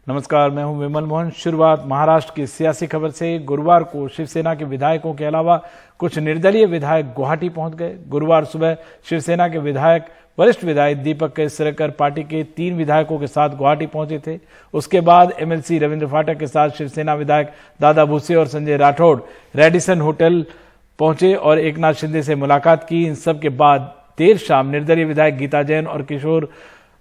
नमस्कार, मैं हूं विमल मोहन। शुरुआत महाराष्ट्र की सियासी खबर से। गुरुवार को शिवसेना के विधायकों के अलावा कुछ निर्दलीय विधायक गुवाहाटी पहुंच गए। गुरुवार सुबह शिवसेना के विधायक वरिष्ठ विधायक दीपक केसरकर पार्टी के 3 विधायकों के साथ गुवाहाटी पहुंचे थे। उसके बाद एमएलसी रविंद्र फाटक के साथ शिवसेना विधायक दादा भुसे और संजय राठौड़ रेडिसन होटल पहुंचे और एकनाथ शिंदे से मुलाकात की। इन सब के बाद देर शाम निर्दलीय विधायक गीता जैन और किशोर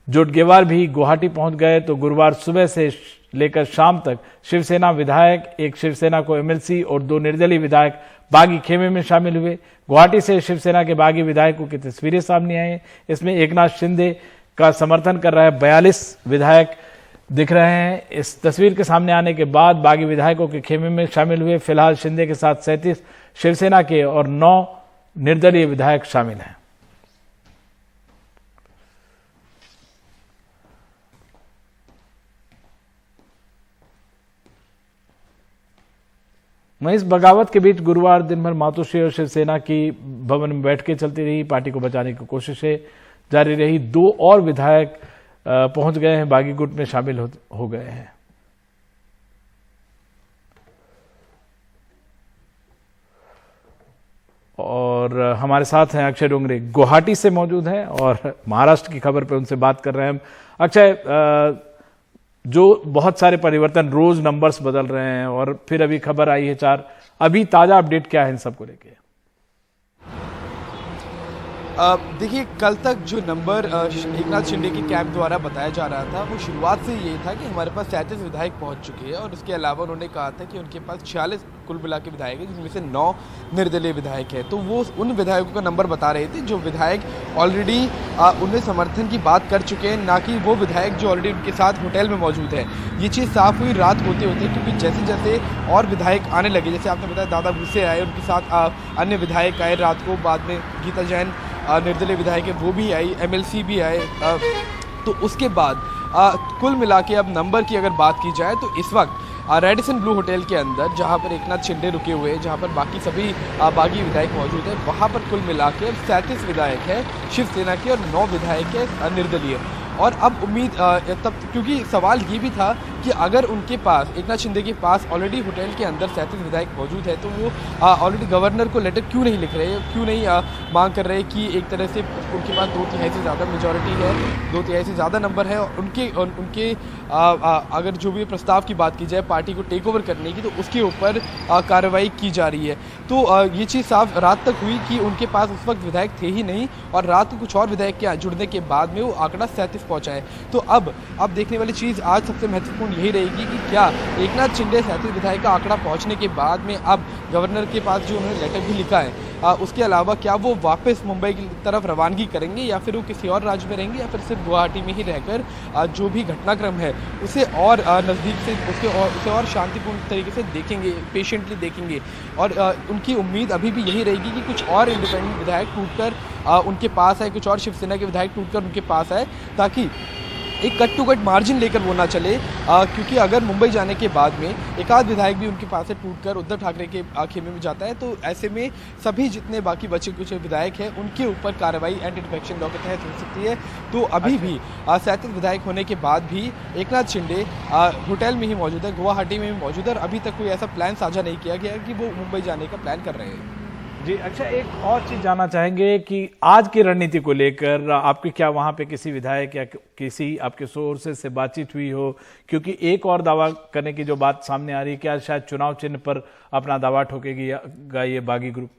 जोटगेवार भी गुवाहाटी पहुंच गए। तो गुरुवार सुबह से लेकर शाम तक शिवसेना विधायक, एक शिवसेना को एमएलसी और 2 निर्दलीय विधायक बागी खेमे में शामिल हुए। गुवाहाटी से शिवसेना के बागी विधायकों की तस्वीरें सामने आई। इसमें एकनाथ शिंदे का समर्थन कर रहे 42 विधायक दिख रहे हैं। इस तस्वीर के सामने आने के बाद बागी विधायकों के खेमे में शामिल हुए। फिलहाल शिंदे के साथ 37 शिवसेना के और 9 निर्दलीय विधायक शामिल हैं। वहीं इस बगावत के बीच गुरुवार दिन भर मातोश्री और शिवसेना की भवन में बैठकें चलती रही। पार्टी को बचाने की कोशिशें जारी रही। 2 और विधायक पहुंच गए हैं, बागी गुट में शामिल हो गए हैं। और हमारे साथ हैं अक्षय डोंगरे, गुवाहाटी से मौजूद हैं और महाराष्ट्र की खबर पर उनसे बात कर रहे हैं हम। अक्षय, जो बहुत सारे परिवर्तन, रोज नंबर्स बदल रहे हैं और फिर अभी खबर आई है 4, अभी ताजा अपडेट क्या है इन सबको लेके? देखिए, कल तक जो नंबर एकनाथ शिंदे के कैंप द्वारा बताया जा रहा था वो शुरुआत से यही था कि हमारे पास 37 विधायक पहुंच चुके हैं और उसके अलावा उन्होंने कहा था कि उनके पास 46 कुल मिला के विधायक हैं, जिनमें से 9 निर्दलीय विधायक हैं। तो वो उन विधायकों का नंबर बता रहे थे जो विधायक ऑलरेडी उनमें समर्थन की बात कर चुके हैं, ना कि वो विधायक जो ऑलरेडी उनके साथ होटल में मौजूद है। ये चीज़ साफ हुई रात होते होते, क्योंकि जैसे जैसे और विधायक आने लगे, जैसे आपने बताया दादा भुसे आए, उनके साथ अन्य विधायक आए रात को, बाद में गीता जैन निर्दलीय विधायक है वो भी आई, एमएलसी भी आए। तो उसके बाद कुल मिला के अब नंबर की अगर बात की जाए तो इस वक्त रेडिसन ब्लू होटल के अंदर, जहां पर एकनाथ शिंदे रुके हुए हैं, जहां पर बाकी सभी बागी विधायक मौजूद हैं, वहां पर कुल मिला के 37 विधायक हैं शिवसेना के और 9 विधायक है निर्दलीय। और अब उम्मीद तब, क्योंकि सवाल ये भी था कि अगर उनके पास, एकनाथ शिंदे के पास ऑलरेडी होटल के अंदर 37 विधायक मौजूद है, तो वो ऑलरेडी गवर्नर को लेटर क्यों नहीं लिख रहे, क्यों नहीं मांग कर रहे कि एक तरह से उनके पास 2/3 से ज़्यादा मेजॉरिटी है, 2/3 से ज़्यादा नंबर है और उनके अगर जो भी प्रस्ताव की बात की जाए पार्टी को टेक ओवर करने की, तो उसके ऊपर कार्रवाई की जा रही है। तो ये चीज़ साफ रात तक हुई कि उनके पास उस वक्त विधायक थे ही नहीं और रात को कुछ और विधायक के जुड़ने के बाद में वो आंकड़ा 37 पहुँचा है। तो अब देखने वाली चीज़ आज सबसे महत्वपूर्ण यही रहेगी कि क्या एकनाथ शिंदे 37 विधायक का आंकड़ा पहुंचने के बाद में अब गवर्नर के पास जो उन्होंने लेटर भी लिखा है, उसके अलावा क्या वो वापस मुंबई की तरफ रवानगी करेंगे या फिर वो किसी और राज्य में रहेंगे या फिर सिर्फ गुवाहाटी में ही रहकर जो भी घटनाक्रम है उसे और नज़दीक से उसे और शांतिपूर्ण तरीके से देखेंगे, पेशेंटली देखेंगे। और उनकी उम्मीद अभी भी यही रहेगी कि कुछ और इंडिपेंडेंट विधायक टूटकर उनके पास आए, कुछ और शिवसेना के विधायक टूटकर उनके पास आए, ताकि एक कट टू कट मार्जिन लेकर वो ना चले। क्योंकि अगर मुंबई जाने के बाद में एक आध विधायक भी उनके पास से टूटकर उद्धव ठाकरे के खेमे में जाता है, तो ऐसे में सभी जितने बाकी बचे कुछ विधायक हैं उनके ऊपर कार्रवाई एंटी डिफेक्शन लॉ के तहत हो सकती है। तो अभी भी 37 विधायक होने के बाद भी एकनाथ शिंदे होटल में ही मौजूद है, गुवाहाटी में ही मौजूद है और अभी तक कोई ऐसा प्लान साझा नहीं किया गया कि वो मुंबई जाने का प्लान कर रहे हैं। जी अच्छा, एक और चीज जानना चाहेंगे कि आज की रणनीति को लेकर आपकी क्या वहां पे किसी विधायक या किसी आपके सोर्सेज से बातचीत हुई हो? क्योंकि एक और दावा करने की जो बात सामने आ रही है, क्या शायद चुनाव चिन्ह पर अपना दावा ठोकेगी ये बागी ग्रुप?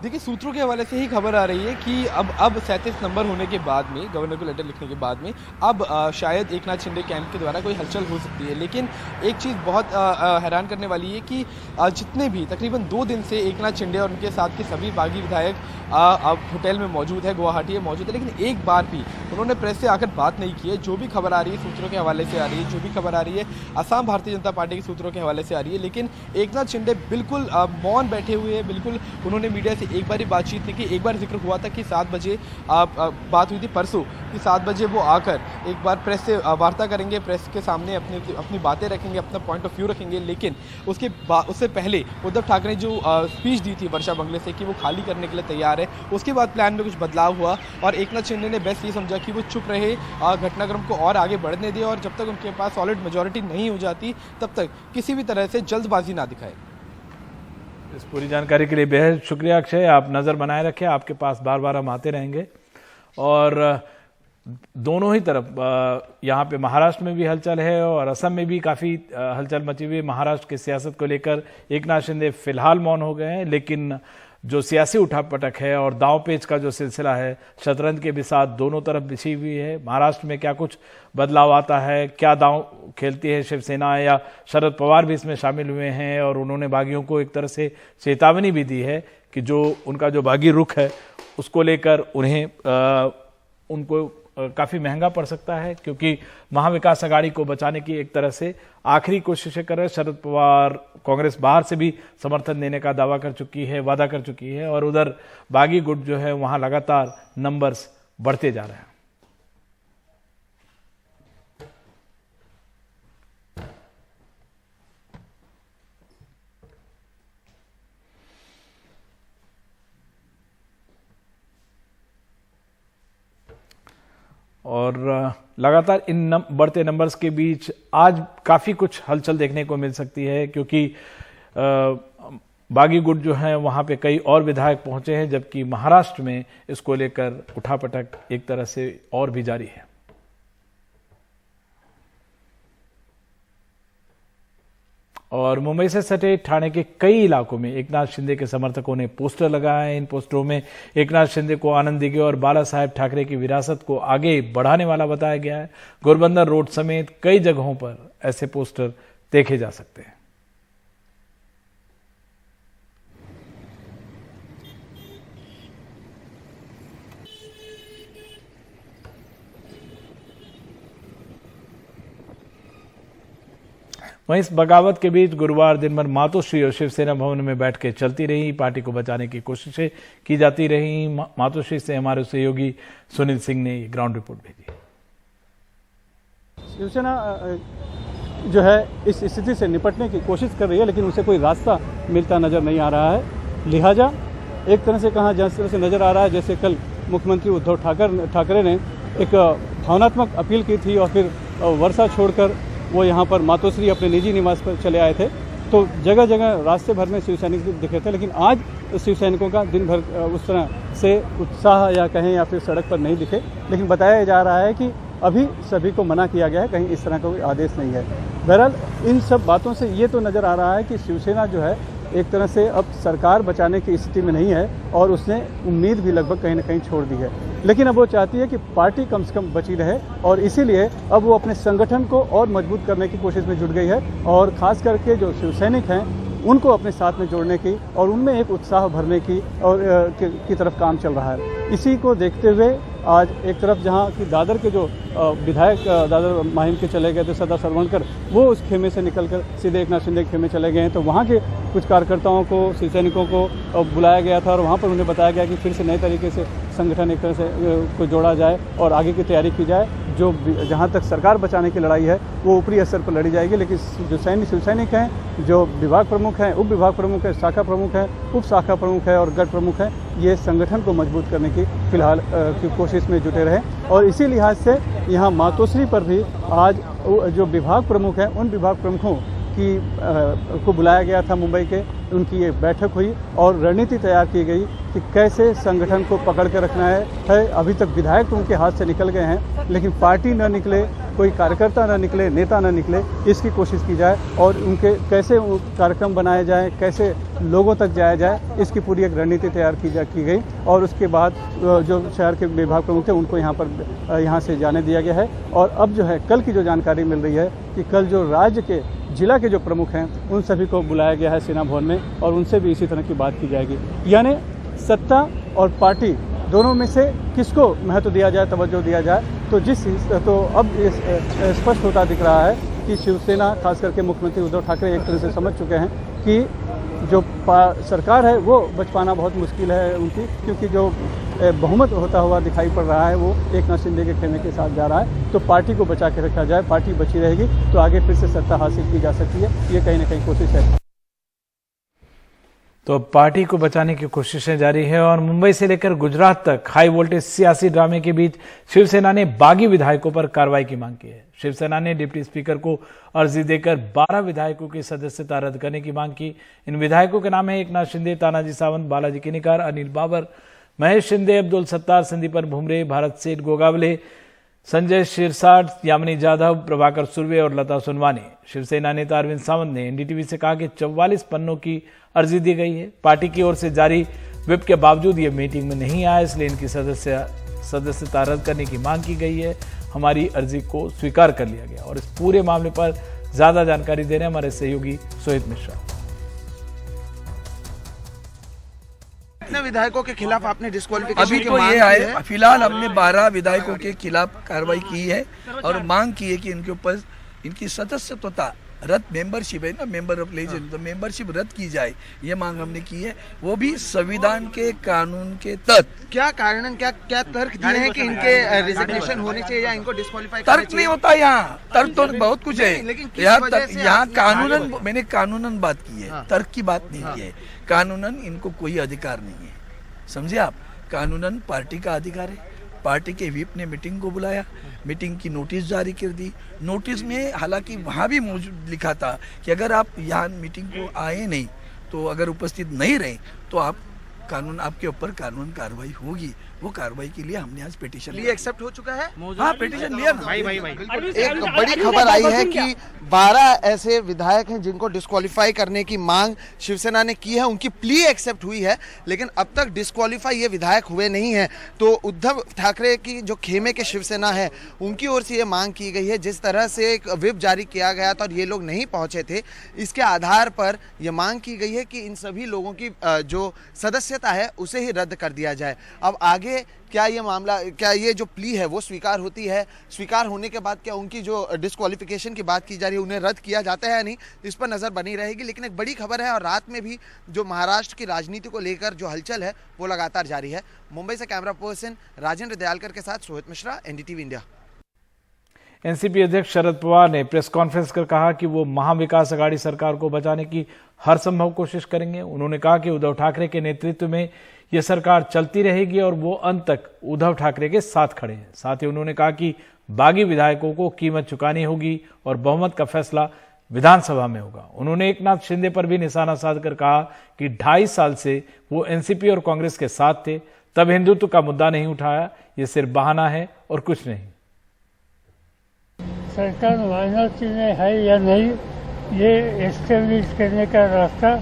देखिए, सूत्रों के हवाले से ही खबर आ रही है कि अब 37 नंबर होने के बाद में, गवर्नर को लेटर लिखने के बाद में, अब शायद एकनाथ शिंदे कैंप के द्वारा कोई हलचल हो सकती है। लेकिन एक चीज़ बहुत हैरान करने वाली है कि जितने भी तकरीबन 2 दिन से एकनाथ शिंदे और उनके साथ के सभी बागी विधायक अब होटल में मौजूद है, गुवाहाटी में मौजूद है, लेकिन एक बार भी उन्होंने प्रेस से आकर बात नहीं की है। जो भी खबर आ रही है सूत्रों के हवाले से आ रही है, जो भी खबर आ रही है असम भारतीय जनता पार्टी के सूत्रों के हवाले से आ रही है, लेकिन एकनाथ शिंदे बिल्कुल मौन बैठे हुए हैं, बिल्कुल उन्होंने मीडिया से देखिए एक बार ही बातचीत नहीं की, एक बार जिक्र हुआ था कि 7 बजे बात हुई थी परसों कि 7 बजे वो आकर एक बार प्रेस से वार्ता करेंगे, प्रेस के सामने अपनी बातें रखेंगे, अपना पॉइंट ऑफ व्यू रखेंगे। लेकिन उससे पहले उद्धव ठाकरे ने जो स्पीच दी थी वर्षा बंगले से कि वो खाली करने के लिए तैयार है, उसके बाद प्लान में कुछ बदलाव हुआ और एकनाथ शिंदे ने बेस्ट ये समझा कि वो चुप रहे, घटनाक्रम को और आगे बढ़ने दे और जब तक उनके पास सॉलिड मेजॉरिटी नहीं हो जाती तब तक किसी भी तरह से जल्दबाजी ना दिखाए। इस पूरी जानकारी के लिए बेहद शुक्रिया अक्षय। आप नज़र बनाए रखें, आपके पास बार बार हम आते रहेंगे। और दोनों ही तरफ यहाँ पे महाराष्ट्र में भी हलचल है और असम में भी काफ़ी हलचल मची हुई है। महाराष्ट्र की सियासत को लेकर एकनाथ शिंदे फिलहाल मौन हो गए हैं, लेकिन जो सियासी उठापटक है और दांव पेच का जो सिलसिला है, शतरंज के बिसात दोनों तरफ बिछी हुई है। महाराष्ट्र में क्या कुछ बदलाव आता है, क्या दांव खेलती है शिवसेना या शरद पवार भी इसमें शामिल हुए हैं और उन्होंने बागियों को एक तरह से चेतावनी भी दी है कि जो उनका जो बागी रुख है उसको लेकर उनको काफ़ी महंगा पड़ सकता है, क्योंकि महाविकास अघाड़ी को बचाने की एक तरह से आखिरी कोशिशें कर रहे हैं। शरद पवार कांग्रेस बाहर से भी समर्थन देने का दावा कर चुकी है, वादा कर चुकी है और उधर बागी गुट जो है वहां लगातार नंबर्स बढ़ते जा रहे हैं। और लगातार इन बढ़ते नंबर्स के बीच आज काफ़ी कुछ हलचल देखने को मिल सकती है, क्योंकि बागी गुट जो है वहाँ पे कई और विधायक पहुंचे हैं, जबकि महाराष्ट्र में इसको लेकर उठापटक एक तरह से और भी जारी है। और मुंबई से सटे ठाणे के कई इलाकों में एकनाथ शिंदे के समर्थकों ने पोस्टर लगाए। इन पोस्टरों में एकनाथ शिंदे को आनंद दिघे और बाला साहेब ठाकरे की विरासत को आगे बढ़ाने वाला बताया गया है। गोरबंदर रोड समेत कई जगहों पर ऐसे पोस्टर देखे जा सकते हैं। वहीं इस बगावत के बीच गुरुवार दिन भर मातोश्री और शिवसेना भवन में बैठ के चलती रही। पार्टी को बचाने की कोशिशें की जाती रही। मातोश्री से हमारे सहयोगी सुनील सिंह ने ये ग्राउंड रिपोर्ट भेजी। शिवसेना जो है इस स्थिति से निपटने की कोशिश कर रही है, लेकिन उसे कोई रास्ता मिलता नजर नहीं आ रहा है। लिहाजा एक तरह से कहा जिस तरह से नजर आ रहा है, जैसे कल मुख्यमंत्री उद्धव ठाकरे ने एक भावनात्मक अपील की थी और फिर वर्षा छोड़कर वो यहाँ पर मातोश्री अपने निजी निवास पर चले आए थे, तो जगह जगह रास्ते भर में शिवसैनिक दिखे थे। लेकिन आज शिवसैनिकों का दिन भर उस तरह से उत्साह या कहें या फिर सड़क पर नहीं दिखे। लेकिन बताया जा रहा है कि अभी सभी को मना किया गया है, कहीं इस तरह का कोई आदेश नहीं है। बहरहाल इन सब बातों से ये तो नज़र आ रहा है कि शिवसेना जो है एक तरह से अब सरकार बचाने की स्थिति में नहीं है और उसने उम्मीद भी लगभग कहीं ना कहीं छोड़ दी है। लेकिन अब वो चाहती है कि पार्टी कम से कम बची रहे और इसीलिए अब वो अपने संगठन को और मजबूत करने की कोशिश में जुट गई है और ख़ास करके जो शिवसैनिक हैं उनको अपने साथ में जोड़ने की और उनमें एक उत्साह भरने की और की तरफ काम चल रहा है। इसी को देखते हुए आज एक तरफ जहां कि दादर के जो विधायक दादर माहिम के चले गए थे सदा सरवणकर, वो उस खेमे से निकलकर सीधे एकनाथ शिंदे के खेमे चले गए हैं, तो वहां के कुछ कार्यकर्ताओं को शिवसैनिकों को बुलाया गया था और वहां पर उन्हें बताया गया कि फिर से नए तरीके से संगठन एक तरह से को जोड़ा जाए और आगे की तैयारी की जाए। जो जहाँ तक सरकार बचाने की लड़ाई है वो ऊपरी स्तर पर लड़ी जाएगी, लेकिन जो शिव सैनिक हैं, जो विभाग प्रमुख हैं, उप विभाग प्रमुख हैं, शाखा प्रमुख हैं, उप शाखा प्रमुख हैं और गढ़ प्रमुख हैं, ये संगठन को मजबूत करने की फिलहाल की कोशिश में जुटे रहे। और इसी लिहाज से यहाँ मातोश्री पर भी आज जो विभाग प्रमुख हैं उन विभाग प्रमुखों को बुलाया गया था मुंबई के, उनकी ये बैठक हुई और रणनीति तैयार की गई कि कैसे संगठन को पकड़ कर रखना है। अभी तक विधायक तो उनके हाथ से निकल गए हैं, लेकिन पार्टी न निकले, कोई कार्यकर्ता न निकले, नेता न निकले, इसकी कोशिश की जाए और उनके कैसे कार्यक्रम बनाए जाएं, कैसे लोगों तक जाया जाए, इसकी पूरी एक रणनीति तैयार की गई। और उसके बाद जो शहर के विभाग प्रमुख थे उनको यहाँ से जाने दिया गया है। और अब जो है कल की जो जानकारी मिल रही है कि कल जो राज्य के जिला के जो प्रमुख हैं उन सभी को बुलाया गया है सेना भवन में और उनसे भी इसी तरह की बात की जाएगी। यानी सत्ता और पार्टी दोनों में से किसको महत्व दिया जाए, तवज्जो दिया जाए, तो अब स्पष्ट होता दिख रहा है कि शिवसेना खास करके मुख्यमंत्री उद्धव ठाकरे एक तरह से समझ चुके हैं कि जो सरकार है वो बच पाना बहुत मुश्किल है उनकी, क्योंकि जो बहुमत होता हुआ दिखाई पड़ रहा है वो एकनाथ शिंदे के खेमे के साथ जा रहा है। तो पार्टी को बचा के रखा जाए, पार्टी बची रहेगी तो आगे फिर से सत्ता हासिल की जा सकती है, ये कहीं ना कहीं कोशिश है। तो पार्टी को बचाने की कोशिशें जारी है और मुंबई से लेकर गुजरात तक हाई वोल्टेज सियासी ड्रामे के बीच शिवसेना ने बागी विधायकों पर कार्रवाई की मांग की है। शिवसेना ने डिप्टी स्पीकर को अर्जी देकर 12 विधायकों की सदस्यता रद्द करने की मांग की। इन विधायकों के नाम है एकनाथ शिंदे, तानाजी सावंत, बालाजी किनीकर, अनिल बाबर, महेश शिंदे, अब्दुल सत्तार, संदीपन भुमरे, भारत सेठ गोगावले, संजय शिरसाट, यामिनी जाधव, प्रभाकर सुर्वे और लता सुनवानी। शिवसेना नेता अरविंद सावंत ने एनडीटीवी से कहा कि 44 पन्नों की अर्जी दी गई है। पार्टी की ओर से जारी व्हिप के बावजूद ये मीटिंग में नहीं आया, इसलिए इनकी सदस्यता रद्द करने की मांग की गई है। हमारी अर्जी को स्वीकार कर लिया गया। और इस पूरे मामले पर ज्यादा जानकारी दे रहे हैं हमारे सहयोगी सोहित मिश्रा। कितने विधायकों के खिलाफ आपने डिस्क्वालिफिकेशन अभी की तो मांग ये की आए, है? फिलहाल हमने 12 विधायकों के खिलाफ कार्रवाई की है और मांग की है कि इनके ऊपर इनकी सदस्यता रद्द, मेंबरशिप है ना, मेंबर ऑफ लेजेंड, तो मेंबरशिप रद्द की जाए, ये मांग हमने की है, वो भी संविधान के कानून के तहत। क्या कारण, क्या तर्क दिए हैं कि इनके रिजिग्नेशन होने चाहिए या इनको डिस्क्वालीफाई करना तर्क चाहिए? नहीं होता यहाँ, तर्क तो बहुत कुछ है लेकिन किस यहाँ। वजह से यहाँ आपने कानूनन, आगे- मैंने कानूनन बात की है, हाँ। तर्क की बात नहीं की है। कानूनन इनको कोई अधिकार नहीं है, समझे आप। कानूनन पार्टी का अधिकार है। पार्टी के व्हिप ने मीटिंग को बुलाया, मीटिंग की नोटिस जारी कर दी। नोटिस में हालांकि वहाँ भी मौजूद लिखा था कि अगर आप यहाँ मीटिंग को आए नहीं, तो अगर उपस्थित नहीं रहे तो आप कानून, आपके ऊपर कानून कार्रवाई होगी। वो कार्रवाई के लिए हमने आज पिटीशन लिए एक्सेप्ट हो चुका है। हाँ, पिटीशन लिया ना। एक बड़ी खबर आई है कि 12 ऐसे विधायक हैं जिनको डिस्क्वालीफाई करने की मांग शिवसेना ने की है, उनकी प्ली एक्सेप्ट हुई है, लेकिन अब तक डिस्क्वालीफाई ये विधायक हुए नहीं हैं। तो उद्धव ठाकरे की जो खेमे के शिवसेना है उनकी ओर से ये मांग की गई है। जिस तरह से एक व्हिप जारी किया गया था और ये लोग नहीं पहुंचे थे, इसके आधार पर यह मांग की गई है कि इन सभी लोगों की जो सदस्यता है उसे ही रद्द कर दिया जाए। अब आगे क्या ये मामला, क्या ये जो प्ली है वो स्वीकार होती है, स्वीकार होने के बाद क्या उनकी जो डिस्क्वालिफिकेशन की बात की जा रही है उन्हें रद्द किया जाता है या नहीं, इस पर नजर बनी रहेगी। लेकिन एक बड़ी खबर है और रात में भी जो महाराष्ट्र की राजनीति को लेकर जो हलचल है वो लगातार जारी है। मुंबई से कैमरा पर्सन राजेंद्र दयालकर के साथ Sohit Mishra, NDTV India. NCP अध्यक्ष शरद पवार ने प्रेस कॉन्फ्रेंस कर कहा कि वो महाविकास अघाड़ी सरकार को बचाने की हर संभव कोशिश करेंगे। उन्होंने कहा कि उद्धव ठाकरे के नेतृत्व में यह सरकार चलती रहेगी और वो अंत तक उद्धव ठाकरे के साथ खड़े हैं। साथ ही उन्होंने कहा कि बागी विधायकों को कीमत चुकानी होगी और बहुमत का फैसला विधानसभा में होगा। उन्होंने एकनाथ शिंदे पर भी निशाना साधकर कहा कि 2.5 साल से वो एनसीपी और कांग्रेस के साथ थे, तब हिंदुत्व का मुद्दा नहीं उठाया, ये सिर्फ बहाना है और कुछ नहीं। सरकार माइनॉरिटी में है या नहीं, ये एस्टेब्लिश करने का रास्ता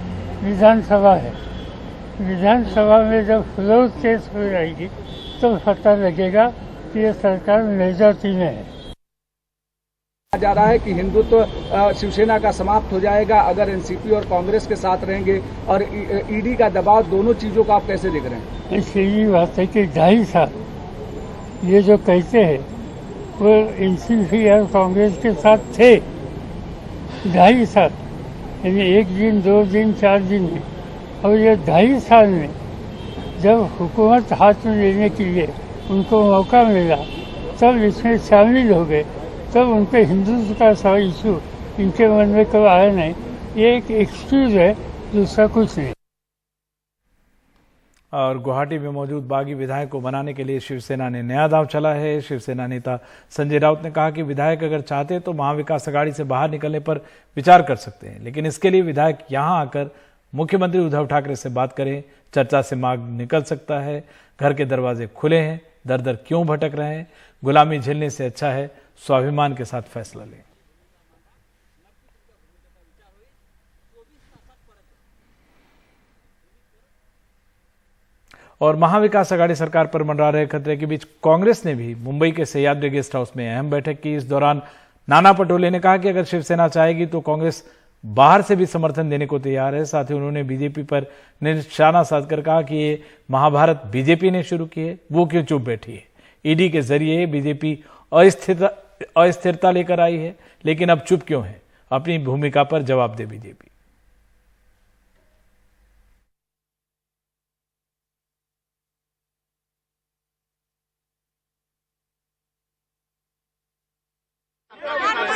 विधानसभा है। विधानसभा में जब फ्लोर टेस्ट हो जाएगी तो पता लगेगा कि ये सरकार मेजॉरिटी में है। जा रहा है कि हिंदुत्व शिवसेना का समाप्त हो जाएगा अगर एनसीपी और कांग्रेस के साथ रहेंगे, और ईडी का दबाव, दोनों चीजों को आप कैसे देख रहे हैं? इसलिए बात है कि 2.5 साल ये जो कहते हैं वो एनसीपी और कांग्रेस के साथ थे। 2.5 साल यानी 1 दिन, 2 दिन, 4 दिन में, और ये 2.5 साल में जब हुकूमत हाथ में लेने के लिए उनको मौका मिला तब इसमें शामिल हो गए, तब उनके हिंदुत्व का सारा इशू इनके मन में कभी आया नहीं। ये एक एक्सक्यूज है, दूसरा कुछ नहीं। और गुवाहाटी में मौजूद बागी विधायक को बनाने के लिए शिवसेना ने नया दांव चला है। शिवसेना नेता संजय राउत ने कहा कि विधायक अगर चाहते तो महाविकास अघाड़ी से बाहर निकलने पर विचार कर सकते हैं, लेकिन इसके लिए विधायक यहां आकर मुख्यमंत्री उद्धव ठाकरे से बात करें, चर्चा से मार्ग निकल सकता है। घर के दरवाजे खुले हैं, दर दर क्यों भटक रहे हैं? गुलामी झेलने से अच्छा है स्वाभिमान के साथ फैसला लें। और महाविकास अघाड़ी सरकार पर मंडरा रहे खतरे के बीच कांग्रेस ने भी मुंबई के सह्याद्री गेस्ट हाउस में अहम बैठक की। इस दौरान नाना पटोले ने कहा कि अगर शिवसेना चाहेगी तो कांग्रेस बाहर से भी समर्थन देने को तैयार है। साथ ही उन्होंने बीजेपी पर निशाना साधकर कहा कि ये महाभारत बीजेपी ने शुरू की है, वो क्यों चुप बैठी है। ईडी के जरिए बीजेपी अस्थिरता लेकर आई है, लेकिन अब चुप क्यों है? अपनी भूमिका पर जवाब दे बीजेपी।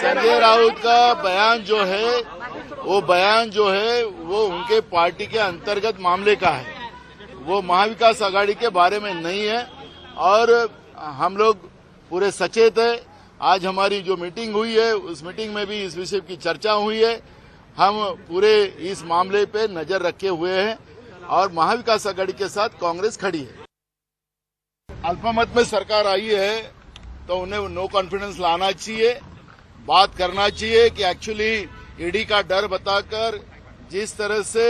संजय राउत का बयान जो है वो उनके पार्टी के अंतर्गत मामले का है, वो महाविकास आघाड़ी के बारे में नहीं है और हम लोग पूरे सचेत है। आज हमारी जो मीटिंग हुई है उस मीटिंग में भी इस विषय की चर्चा हुई है। हम पूरे इस मामले पे नजर रखे हुए हैं और महाविकास आघाड़ी के साथ कांग्रेस खड़ी है। अल्पमत में सरकार आई है तो उन्हें नो कॉन्फिडेंस लाना चाहिए, बात करना चाहिए कि एक्चुअली ईडी का डर बताकर जिस तरह से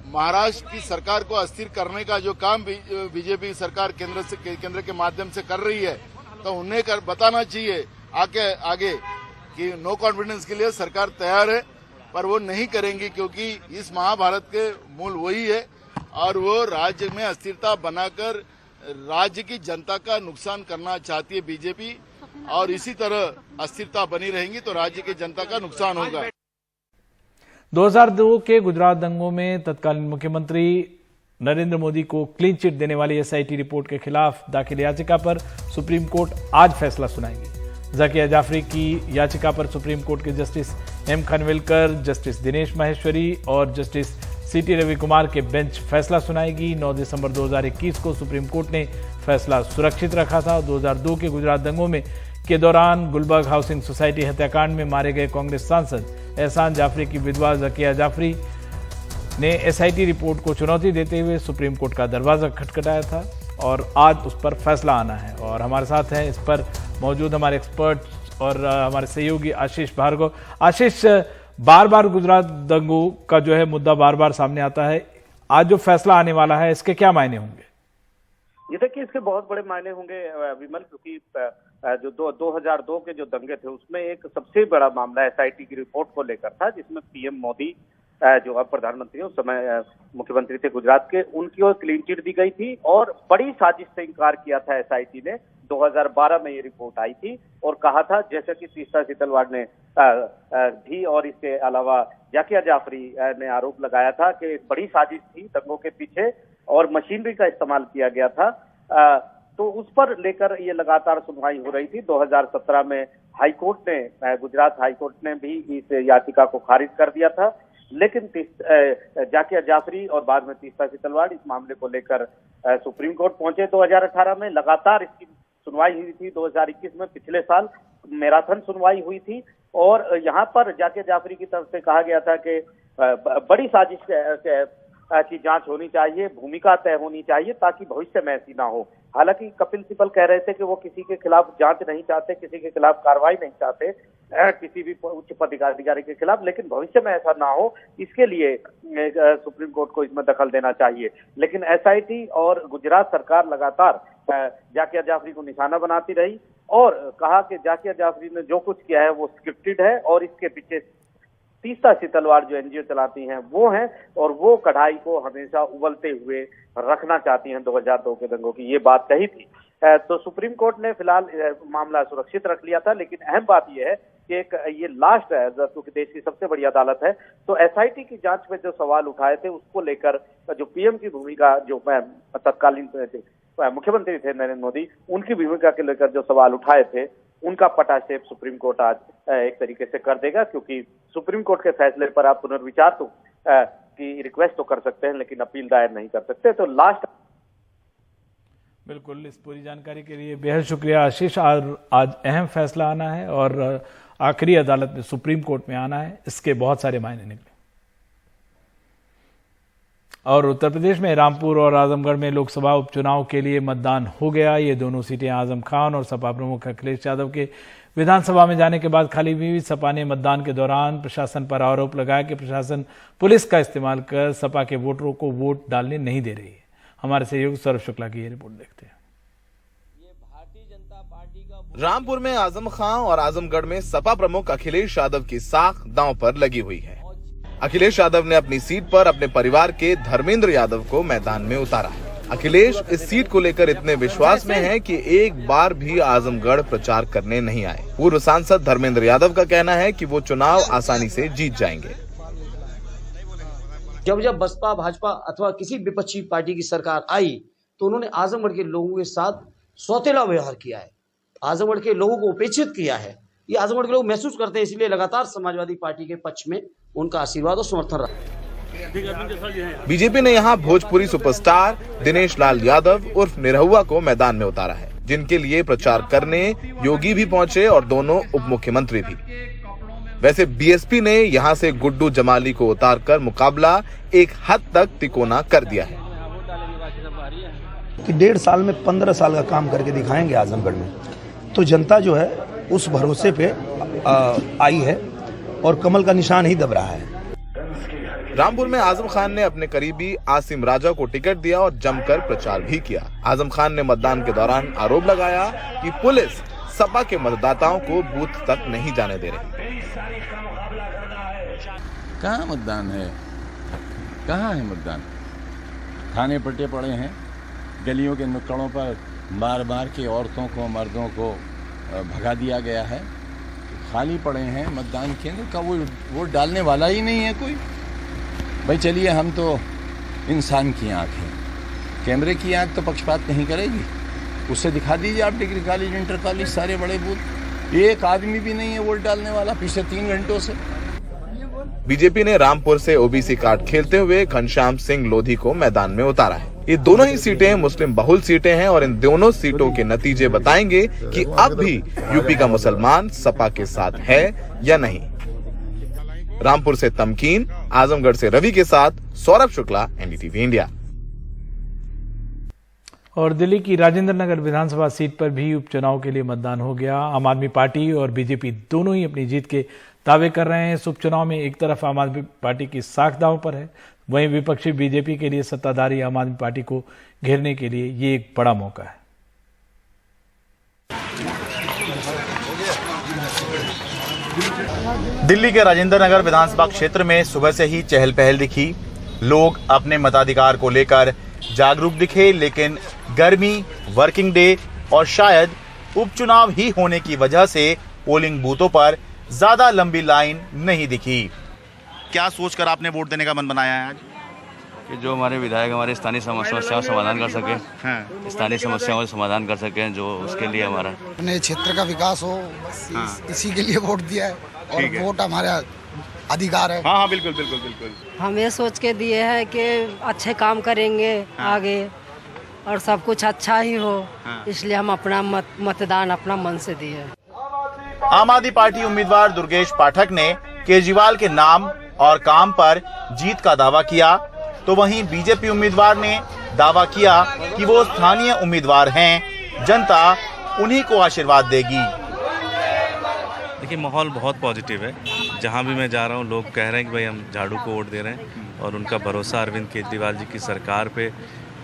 महाराष्ट्र की सरकार को अस्थिर करने का जो काम बीजेपी सरकार केंद्र के माध्यम से कर रही है, तो उन्हें बताना चाहिए आगे कि नो कॉन्फिडेंस के लिए सरकार तैयार है, पर वो नहीं करेंगी क्योंकि इस महाभारत के मूल वही है और वो राज्य में अस्थिरता बनाकर राज्य की जनता का नुकसान करना चाहती है बीजेपी, और इसी तरह अस्थिरता बनी रहेगी तो राज्य की जनता का नुकसान होगा। 2002 के गुजरात दंगों में तत्कालीन मुख्यमंत्री नरेंद्र मोदी को क्लीन चिट देने वाली एसआईटी रिपोर्ट के खिलाफ दाखिल याचिका पर सुप्रीम कोर्ट आज फैसला सुनाएगी। जाकिया जाफरी की याचिका पर सुप्रीम कोर्ट के justice M Khanwilkar, justice Dinesh Maheshwari और जस्टिस सीटी रवि कुमार के बेंच फैसला सुनाएगी। 9 दिसंबर 2021 को सुप्रीम कोर्ट ने फैसला सुरक्षित रखा था। 2002 के गुजरात दंगों में के दौरान गुलबर्ग हाउसिंग सोसाइटी हत्याकांड में मारे गए कांग्रेस सांसद एहसान जाफरी की विधवा जाकिया जाफरी ने एसआईटी रिपोर्ट को चुनौती देते हुए सुप्रीम कोर्ट का दरवाजा खटखटाया था और आज उस पर फैसला आना है। और हमारे साथ हैं इस पर मौजूद हमारे एक्सपर्ट और हमारे सहयोगी आशीष भार्गव। आशीष, बार बार गुजरात दंगों का जो है मुद्दा बार बार सामने आता है, आज जो फैसला आने वाला है इसके क्या मायने होंगे? ये देखिए, इसके बहुत बड़े मायने होंगे विमल, क्योंकि जो 2002 के जो दंगे थे उसमें एक सबसे बड़ा मामला एसआईटी की रिपोर्ट को लेकर था, जिसमें पीएम मोदी जो अब प्रधानमंत्री उस समय मुख्यमंत्री थे गुजरात के, उनकी ओर क्लीन चिट दी गई थी और बड़ी साजिश से इनकार किया था एसआईटी ने। 2012 में ये रिपोर्ट आई थी और कहा था, जैसा कि तीस्ता सीतलवाड़ ने भी और इसके अलावा जाकिया जाफरी ने आरोप लगाया था कि एक बड़ी साजिश थी दंगों के पीछे और मशीनरी का इस्तेमाल किया गया था, तो उस पर लेकर ये लगातार सुनवाई हो रही थी। 2017 में हाईकोर्ट ने, गुजरात हाईकोर्ट ने भी इस याचिका को खारिज कर दिया था, लेकिन जाकिया जाफरी और बाद में तीस्ता सीतलवाड़ इस मामले को लेकर सुप्रीम कोर्ट पहुंचे। 2018 में लगातार इसकी सुनवाई हुई थी। 2021 में पिछले साल मैराथन सुनवाई हुई थी और यहाँ पर जाकिया जाफरी की तरफ से कहा गया था कि बड़ी साजिश की जांच होनी चाहिए, भूमिका तय होनी चाहिए ताकि भविष्य में ऐसी ना हो। हालांकि कपिल सिब्बल कह रहे थे कि वो किसी के खिलाफ जांच नहीं चाहते, किसी के खिलाफ कार्रवाई नहीं चाहते, किसी भी उच्च पदाधिकारी के खिलाफ, लेकिन भविष्य में ऐसा ना हो इसके लिए सुप्रीम कोर्ट को इसमें दखल देना चाहिए। लेकिन एसआईटी और गुजरात सरकार लगातार जाकिया जाफरी को निशाना बनाती रही और कहा कि जाकिया जाफरी ने जो कुछ किया है वो स्क्रिप्टेड है और इसके पीछे तीस्ता सीतलवाड़ जो एनजीओ चलाती हैं वो हैं और वो कढ़ाई को हमेशा उबलते हुए रखना चाहती हैं। 2002 के दंगों की ये बात कही थी। तो सुप्रीम कोर्ट ने फिलहाल मामला सुरक्षित रख लिया था, लेकिन अहम बात यह है कि एक ये लास्ट है, क्योंकि देश की सबसे बड़ी अदालत है, तो एसआईटी की जांच में जो सवाल उठाए थे उसको लेकर जो पीएम की भूमिका, जो तत्कालीन मुख्यमंत्री थे नरेंद्र मोदी, उनकी भूमिका के लेकर जो सवाल उठाए थे उनका पटाक्षेप सुप्रीम कोर्ट आज एक तरीके से कर देगा, क्योंकि सुप्रीम कोर्ट के फैसले पर आप पुनर्विचार तो की रिक्वेस्ट तो कर सकते हैं लेकिन अपील दायर नहीं कर सकते। तो लास्ट बिल्कुल, इस पूरी जानकारी के लिए बेहद शुक्रिया आशीष। आज अहम फैसला आना है और आखिरी अदालत में सुप्रीम कोर्ट में आना है, इसके बहुत सारे मायने निकले। और उत्तर प्रदेश में रामपुर और आजमगढ़ में लोकसभा उपचुनाव के लिए मतदान हो गया। ये दोनों सीटें आजम खान और सपा प्रमुख अखिलेश यादव के विधानसभा में जाने के बाद खाली हुई। सपा ने मतदान के दौरान प्रशासन पर आरोप लगाया कि प्रशासन पुलिस का इस्तेमाल कर सपा के वोटरों को वोट डालने नहीं दे रही है। हमारे सहयोगी सौरभ शुक्ला की ये रिपोर्ट देखते हैं। रामपुर में आजम खान और आजमगढ़ में सपा प्रमुख अखिलेश यादव की साख दांव पर लगी हुई है। अखिलेश यादव ने अपनी सीट पर अपने परिवार के धर्मेंद्र यादव को मैदान में उतारा है। अखिलेश इस सीट को लेकर इतने विश्वास में हैं कि एक बार भी आजमगढ़ प्रचार करने नहीं आए। पूर्व सांसद धर्मेंद्र यादव का कहना है कि वो चुनाव आसानी से जीत जाएंगे। जब बसपा, भाजपा अथवा किसी विपक्षी पार्टी की सरकार आई तो उन्होंने आजमगढ़ के लोगों के साथ सौतेला व्यवहार किया है, आजमगढ़ के लोगों को उपेक्षित किया है। ये आजमगढ़ के लोग महसूस करते हैं, इसलिए लगातार समाजवादी पार्टी के पक्ष में उनका आशीर्वाद और समर्थन रहा। बीजेपी ने यहां भोजपुरी सुपरस्टार दिनेश लाल यादव उर्फ निरहुआ को मैदान में उतारा है, जिनके लिए प्रचार करने योगी भी पहुंचे और दोनों उप मुख्यमंत्री भी। वैसे बीएसपी ने यहां से गुड्डू जमाली को उतारकर मुकाबला एक हद तक तिकोना कर दिया है कि 1.5 साल में 15 साल का काम करके दिखाएंगे आजमगढ़ में, तो जनता जो है उस भरोसे पे आई है और कमल का निशान ही दब रहा है। रामपुर में आजम खान ने अपने करीबी आसिम राजा को टिकट दिया और जमकर प्रचार भी किया। आजम खान ने मतदान के दौरान आरोप लगाया कि पुलिस सपा के मतदाताओं को बूथ तक नहीं जाने दे रही। कहाँ मतदान है, कहाँ है मतदान? थाने पट्टे पड़े हैं, गलियों के नुक्कड़ों पर मार मार के औरतों को मर्दों को भगा दिया गया है। खाली पड़े हैं मतदान केंद्र का, वो वोट डालने वाला ही नहीं है कोई। भाई चलिए, हम तो इंसान की आँख है, कैमरे की आँख तो पक्षपात नहीं करेगी। उससे दिखा दीजिए आप डिग्री कॉलेज, इंटर कॉलेज, सारे बड़े बूथ, एक आदमी भी नहीं है वोट डालने वाला पिछले 3 घंटों से। बीजेपी ने रामपुर से ओबीसी कार्ड खेलते हुए घनश्याम सिंह लोधी को मैदान में उतारा है। ये दोनों ही सीटें मुस्लिम बहुल सीटें हैं और इन दोनों सीटों के नतीजे बताएंगे कि अब भी यूपी का मुसलमान सपा के साथ है या नहीं। रामपुर से तमकीन, आजमगढ़ से रवि के साथ सौरभ शुक्ला, एनडीटीवी इंडिया। और दिल्ली की राजेंद्र नगर विधानसभा सीट पर भी उपचुनाव के लिए मतदान हो गया। आम आदमी पार्टी और बीजेपी दोनों ही अपनी जीत के दावे कर रहे हैं। इस उपचुनाव में एक तरफ आम आदमी पार्टी की साख दांव पर है, वहीं विपक्षी बीजेपी के लिए सत्ताधारी आम आदमी पार्टी को घेरने के लिए ये एक बड़ा मौका है। दिल्ली के राजेंद्र नगर विधानसभा क्षेत्र में सुबह से ही चहल पहल दिखी। लोग अपने मताधिकार को लेकर जागरूक दिखे, लेकिन गर्मी, वर्किंग डे और शायद उपचुनाव ही होने की वजह से पोलिंग बूथों पर ज्यादा लंबी लाइन नहीं दिखी। क्या सोचकर आपने वोट देने का मन बनाया है आज? कि जो हमारे विधायक हमारे स्थानीय समस्याओं का समाधान कर सके, स्थानीय समस्याओं का समाधान कर सके, जो उसके लिए हमारा अपने क्षेत्र का विकास हो, बस इसी के लिए वोट दिया है और वोट हमारा अधिकार है। हाँ, बिल्कुल बिल्कुल बिल्कुल। हम ये सोच के दिए हैं कि अच्छे काम करेंगे आगे और सब कुछ अच्छा ही हो, इसलिए हम अपना मतदान अपना मन से दिए। आम आदमी पार्टी उम्मीदवार दुर्गेश पाठक ने केजरीवाल के नाम और काम पर जीत का दावा किया, तो वहीं बीजेपी उम्मीदवार ने दावा किया कि वो स्थानीय उम्मीदवार हैं, जनता उन्हीं को आशीर्वाद देगी। देखिए, माहौल बहुत पॉजिटिव है। जहां भी मैं जा रहा हूं लोग कह रहे हैं कि भाई हम झाड़ू को वोट दे रहे हैं और उनका भरोसा अरविंद केजरीवाल जी की सरकार पे,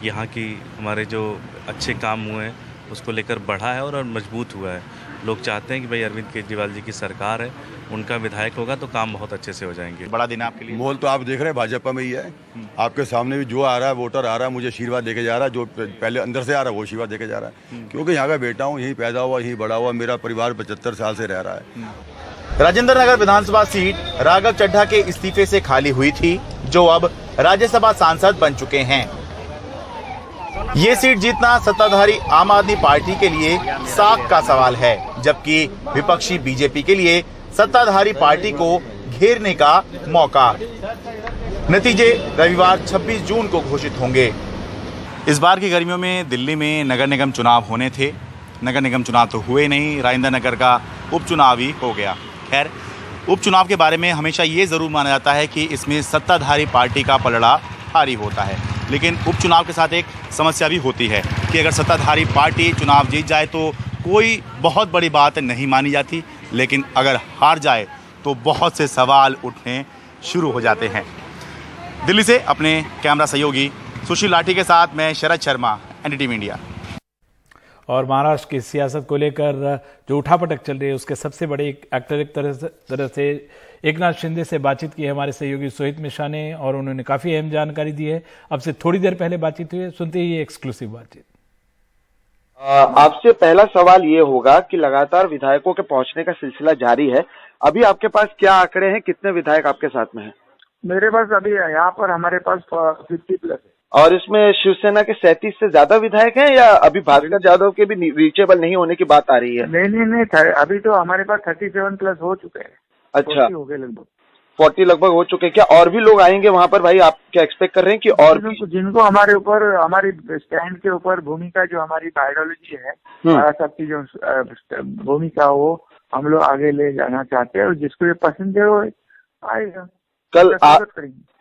यहाँ की हमारे जो अच्छे काम हुए हैं उसको लेकर बढ़ा है और मजबूत हुआ है। लोग चाहते हैं कि भाई अरविंद केजरीवाल जी की सरकार है, उनका विधायक होगा तो काम बहुत अच्छे से हो जाएंगे। बड़ा दिन आपके लिए। माहौल तो आप देख रहे हैं भाजपा में ही है। आपके सामने भी जो आ रहा है, वोटर आ रहा है, मुझे आशीर्वाद देके जा रहा है। जो पहले अंदर से आ रहा है वो आशीर्वाद देके जा रहा है, क्योंकि यहाँ का बेटा हूँ, यहीं पैदा हुआ, यहीं बड़ा हुआ, मेरा परिवार 75 साल से रह रहा है। राजेंद्र नगर विधानसभा सीट राघव चड्ढा के इस्तीफे से खाली हुई थी, जो अब राज्यसभा सांसद बन चुके हैं। ये सीट जीतना सत्ताधारी आम आदमी पार्टी के लिए साख का सवाल है, जबकि विपक्षी बीजेपी के लिए सत्ताधारी पार्टी को घेरने का मौका। नतीजे रविवार 26 जून को घोषित होंगे। इस बार की गर्मियों में दिल्ली में नगर निगम चुनाव होने थे। नगर निगम चुनाव तो हुए नहीं, राजेंद्र नगर का उपचुनाव ही हो गया। खैर, उपचुनाव के बारे में हमेशा ये ज़रूर माना जाता है कि इसमें सत्ताधारी पार्टी का पलड़ा भारी होता है, लेकिन उपचुनाव के साथ एक समस्या भी होती है कि अगर सत्ताधारी पार्टी चुनाव जीत जाए तो कोई बहुत बड़ी बात नहीं मानी जाती, लेकिन अगर हार जाए तो बहुत से सवाल उठने शुरू हो जाते हैं। दिल्ली से अपने कैमरा सहयोगी सुशील लाठी के साथ मैं शरद शर्मा, एनडीटीवी इंडिया। और महाराष्ट्र की सियासत को लेकर जो उठापटक चल रही है उसके सबसे बड़े एक्टर एक तरह से एकनाथ शिंदे से बातचीत की है हमारे सहयोगी सोहित मिश्रा ने, और उन्होंने काफी अहम जानकारी दी है। अब से थोड़ी देर पहले बातचीत हुई है, सुनते ही ये एक्सक्लूसिव बातचीत। आपसे पहला सवाल ये होगा कि लगातार विधायकों के पहुंचने का सिलसिला जारी है, अभी आपके पास क्या आंकड़े हैं, कितने विधायक आपके साथ में हैं? मेरे पास अभी यहाँ पर हमारे पास 50+ है। और इसमें शिवसेना के 37 से ज्यादा विधायक हैं या अभी भास्कर जादव के भी रीचेबल नहीं होने की बात आ रही है? नहीं, अभी तो हमारे पास 37 प्लस हो चुके हैं। अच्छा, 40 हो गए लगभग। 40 लगभग हो चुके हैं। क्या और भी लोग आएंगे वहां पर भाई? आप क्या एक्सपेक्ट कर रहे हैं कि और जिनको हमारे ऊपर, हमारी स्टैंड के ऊपर भूमिका, जो हमारी आइडियोलॉजी है, सबकी जो भूमिका, वो हम लोग आगे ले जाना चाहते हैं, और जिसको ये पसंद है वो आएगा।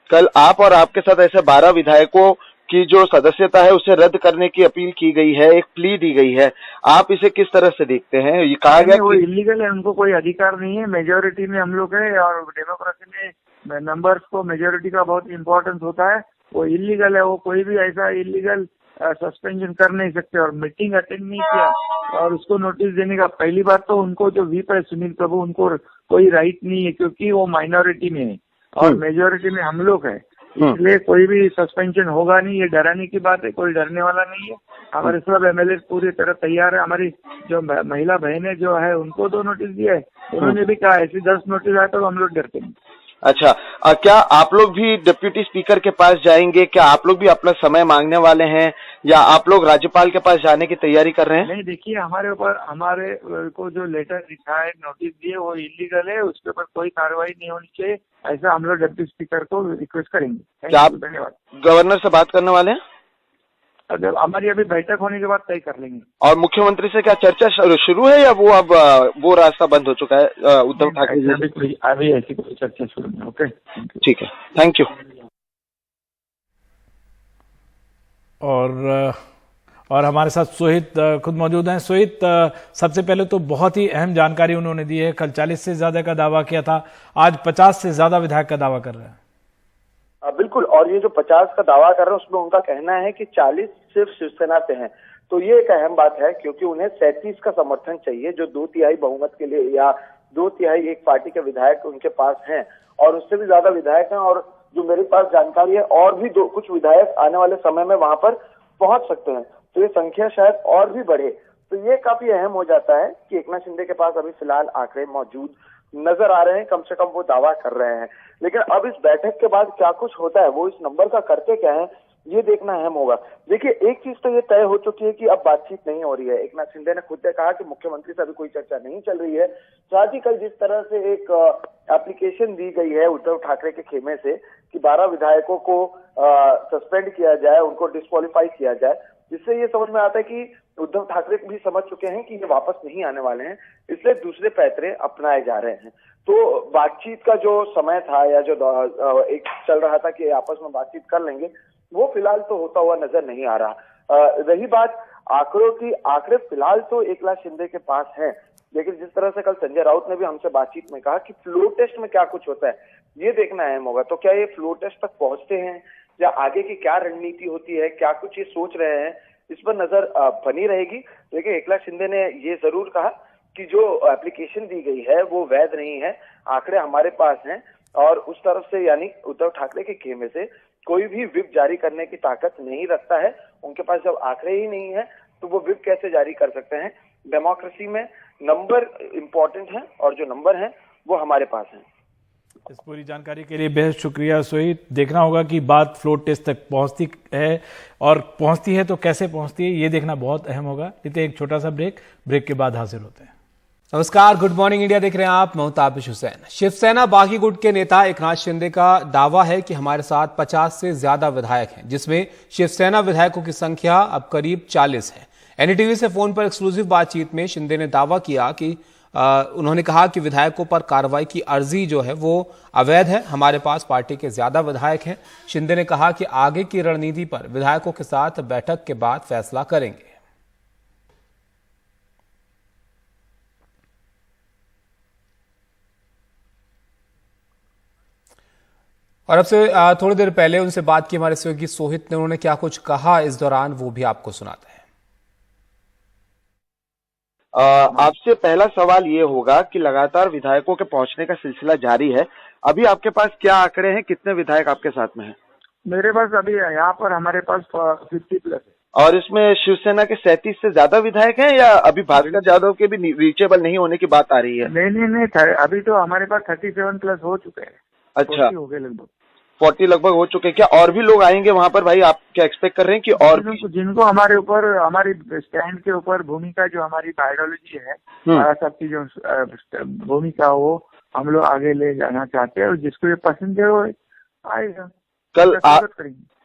कल आप और आपके साथ ऐसे 12 विधायकों की जो सदस्यता है उसे रद्द करने की अपील की गई है, एक प्ली दी गई है, आप इसे किस तरह से देखते हैं? ये कहा गया वो इलीगल है, उनको कोई अधिकार नहीं है। मेजोरिटी में हम लोग है, और डेमोक्रेसी में नंबर्स को, मेजोरिटी का बहुत इंपॉर्टेंस होता है। वो इलीगल है, वो कोई भी ऐसा इलीगल सस्पेंशन कर नहीं सकते। और मीटिंग अटेंड नहीं किया और उसको नोटिस देने का, पहली बात तो उनको जो व्हीप है सुनील प्रभु, उनको कोई राइट नहीं है, क्योंकि वो माइनॉरिटी में है और मेजोरिटी में हम लोग है, इसलिए कोई भी सस्पेंशन होगा नहीं। ये डराने की बात है, कोई डरने वाला नहीं है। हमारे सब एमएलए पूरी तरह तैयार है। हमारी जो महिला बहनें जो है उनको 2 नोटिस दिए है, उन्होंने भी कहा ऐसी 10 नोटिस आए तो हम लोग डरते नहीं। अच्छा, क्या आप लोग भी डिप्यूटी स्पीकर के पास जाएंगे? क्या आप लोग भी अपना समय मांगने वाले हैं, या आप लोग राज्यपाल के पास जाने की तैयारी कर रहे हैं? नहीं, देखिए, हमारे ऊपर, हमारे को जो लेटर लिखा है, नोटिस दिए, वो इलीगल है, उसके ऊपर कोई कार्रवाई नहीं होनी चाहिए, ऐसा हम लोग डिप्टी स्पीकर को रिक्वेस्ट करेंगे। क्या आप गवर्नर से बात करने वाले हैं? अगर हमारी अभी बैठक होने के बाद तय कर लेंगे। और मुख्यमंत्री से क्या चर्चा शुरू है, या वो अब वो रास्ता बंद हो चुका है उद्धव ठाकरे? अभी ऐसी कोई चर्चा शुरू नहीं। ओके, ठीक है, थैंक यू। और हमारे साथ सोहित खुद मौजूद हैं। सोहित, सबसे पहले तो बहुत ही अहम जानकारी उन्होंने दी है। कल 40 से ज्यादा का दावा किया था, आज 50 से ज्यादा विधायक का दावा कर रहे हैं। बिल्कुल, और ये जो 50 का दावा कर रहे हैं उसमें उनका कहना है कि 40 सिर्फ शिवसेना से हैं। तो ये एक अहम बात है, क्योंकि उन्हें 37 का समर्थन चाहिए, जो 2/3 बहुमत के लिए, या 2/3 एक पार्टी के विधायक उनके पास हैं, और उससे भी ज्यादा विधायक हैं। और जो मेरे पास जानकारी है, और भी कुछ विधायक आने वाले समय में वहां पर पहुंच सकते हैं, तो ये संख्या शायद और भी बढ़े। तो ये काफी अहम हो जाता है कि एकनाथ शिंदे के पास अभी फिलहाल आंकड़े मौजूद नजर आ रहे हैं, कम से कम वो दावा कर रहे हैं। लेकिन अब इस बैठक के बाद क्या कुछ होता है, वो इस नंबर का करते क्या है, ये देखना अहम होगा। देखिए, एक चीज तो ये तय हो चुकी है कि अब बातचीत नहीं हो रही है। एकनाथ शिंदे ने खुद ने कहा कि मुख्यमंत्री से अभी कोई चर्चा नहीं चल रही है। साथ ही कल जिस तरह से एक एप्लीकेशन दी गई है उद्धव ठाकरे के खेमे से कि 12 विधायकों को सस्पेंड किया जाए, उनको डिस्क्वालीफाई किया जाए, जिससे ये समझ में आता है कि उद्धव ठाकरे भी समझ चुके हैं कि ये वापस नहीं आने वाले हैं, इसलिए दूसरे पैतरे अपनाए जा रहे हैं। तो बातचीत का जो समय था, या जो एक चल रहा था कि आपस में बातचीत कर लेंगे, वो फिलहाल तो होता हुआ नजर नहीं आ रहा। रही बात आंकड़ों की, आंकड़े फिलहाल तो एकनाथ शिंदे के पास हैं, लेकिन जिस तरह से कल संजय राउत ने भी हमसे बातचीत में कहा कि फ्लोर टेस्ट में क्या कुछ होता है, ये देखना अहम होगा। तो क्या ये फ्लोर टेस्ट तक पहुंचते हैं, या आगे की क्या रणनीति होती है, क्या कुछ ये सोच रहे हैं, इस पर नजर बनी रहेगी। लेकिन एकनाथ शिंदे ने ये जरूर कहा कि जो एप्लीकेशन दी गई है वो वैध नहीं है, आंकड़े हमारे पास हैं, और उस तरफ से, यानी उद्धव ठाकरे के खेमे से, कोई भी व्हिप जारी करने की ताकत नहीं रखता है। उनके पास जब आंकड़े ही नहीं है तो वो व्हिप कैसे जारी कर सकते हैं? डेमोक्रेसी में नंबर इंपॉर्टेंट है, और जो नंबर है वो हमारे पास है। इस पूरी जानकारी के लिए बेहद शुक्रिया सोहित। देखना होगा कि बात फ्लोर टेस्ट तक पहुंचती है, और पहुंचती है तो कैसे पहुंचती है, ये देखना बहुत अहम होगा। लेते एक छोटा सा ब्रेक के बाद हाजिर होते हैं। नमस्कार, गुड मॉर्निंग इंडिया देख रहे हैं आप। मैं ताबिश हुसैन। शिवसेना बागी गुट के नेता एकनाथ शिंदे का दावा है कि हमारे साथ 50 से ज्यादा विधायक हैं, जिसमें शिवसेना विधायकों की संख्या अब करीब 40 है। एनडीटीवी से फोन पर एक्सक्लूसिव बातचीत में शिंदे ने दावा किया कि उन्होंने कहा कि विधायकों पर कार्रवाई की अर्जी जो है वो अवैध है। हमारे पास पार्टी के ज्यादा विधायक हैं। शिंदे ने कहा कि आगे की रणनीति पर विधायकों के साथ बैठक के बाद फैसला करेंगे। और अब से थोड़ी देर पहले उनसे बात की हमारे सहयोगी सोहित ने। उन्होंने क्या कुछ कहा इस दौरान, वो भी आपको सुनाते हैं। आपसे पहला सवाल ये होगा कि लगातार विधायकों के पहुंचने का सिलसिला जारी है। अभी आपके पास क्या आंकड़े हैं, कितने विधायक आपके साथ में हैं? मेरे पास अभी यहाँ पर हमारे पास 50 प्लस है। और इसमें शिवसेना के 37 से ज्यादा विधायक हैं, या अभी भास्कर जादव के भी रीचेबल नहीं होने की बात आ रही है? नहीं, अभी तो हमारे पास 37 प्लस हो चुके हैं। अच्छा, हो गए लगभग। 40 लगभग हो चुके हैं। क्या और भी लोग आएंगे वहां पर भाई? आप क्या एक्सपेक्ट कर रहे हैं कि और भी? जिनको हमारे ऊपर, हमारी स्टैंड के ऊपर भूमिका, जो हमारी आइडियोलॉजी है, सबकी जो भूमिका, वो हम लोग आगे ले जाना चाहते हैं, और जिसको ये पसंद है वो आएगा।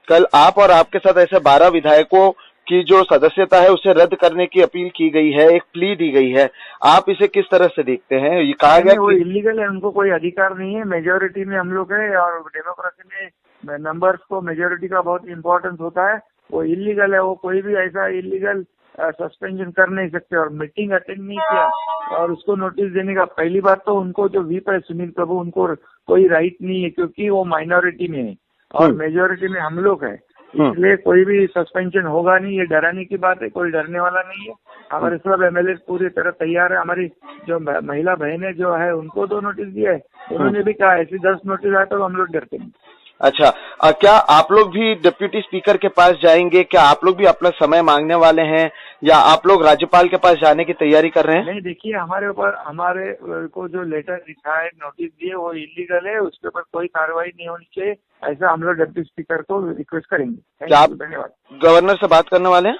कल आप और आपके साथ ऐसे 12 विधायकों की जो सदस्यता है उसे रद्द करने की अपील की गई है, एक प्ली दी गई है। आप इसे किस तरह से देखते हैं? ये कहा गया वो इलीगल है, उनको कोई अधिकार नहीं है। मेजोरिटी में हम लोग है, और डेमोक्रेसी में नंबर्स को, मेजोरिटी का बहुत इम्पोर्टेंस होता है। वो इलीगल है, वो कोई भी ऐसा इलीगल सस्पेंशन कर नहीं सकते, और मीटिंग अटेंड नहीं किया और उसको नोटिस देने का, पहली बात तो उनको जो व्हिप है सुनील प्रभु, उनको कोई राइट नहीं है, क्योंकि वो माइनॉरिटी में है और मेजोरिटी में हम लोग है, इसलिए कोई भी सस्पेंशन होगा नहीं। ये डराने की बात है, कोई डरने वाला नहीं है। हमारे सब एमएलए पूरी तरह तैयार है। हमारी जो महिला बहनें जो है उनको 2 नोटिस दिया है, उन्होंने भी कहा ऐसे 10 नोटिस आए तो हम लोग डरते नहीं। अच्छा, क्या आप लोग भी डिप्यूटी स्पीकर के पास जाएंगे? क्या आप लोग भी अपना समय मांगने वाले हैं, या आप लोग राज्यपाल के पास जाने की तैयारी कर रहे हैं? नहीं, देखिए, हमारे ऊपर, हमारे को जो लेटर लिखा है, नोटिस दिए, वो इलीगल है, उसके ऊपर कोई कार्रवाई नहीं होनी चाहिए, ऐसा हम लोग डिप्टी स्पीकर को रिक्वेस्ट करेंगे। क्या आप धन्यवाद। गवर्नर से बात करने वाले हैं?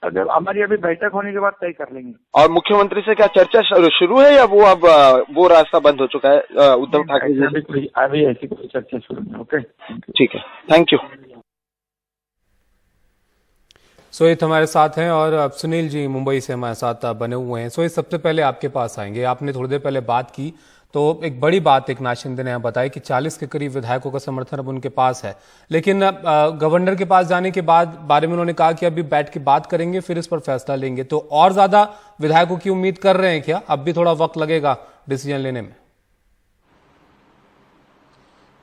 अगर हमारी अभी बैठक होने के बाद तय कर लेंगे। और मुख्यमंत्री से क्या चर्चा शुरू है, या वो अब वो रास्ता बंद हो चुका है उद्धव ठाकरे जी? अभी ऐसी कोई चर्चा शुरू नहीं। ओके, ठीक है, थैंक यू। सोहित हमारे साथ हैं, और अब सुनील जी मुंबई से हमारे साथ बने हुए हैं। सोहित, सबसे पहले आपके पास आएंगे। आपने थोड़ी देर पहले बात की, तो एक बड़ी बात एकनाथ शिंदे ने बताई कि 40 के करीब विधायकों का समर्थन अब उनके पास है, लेकिन गवर्नर के पास जाने के बाद बारे में उन्होंने कहा कि अभी बैठ के बात करेंगे, फिर इस पर फैसला लेंगे। तो और ज्यादा विधायकों की उम्मीद कर रहे हैं क्या? अब भी थोड़ा वक्त लगेगा डिसीजन लेने में?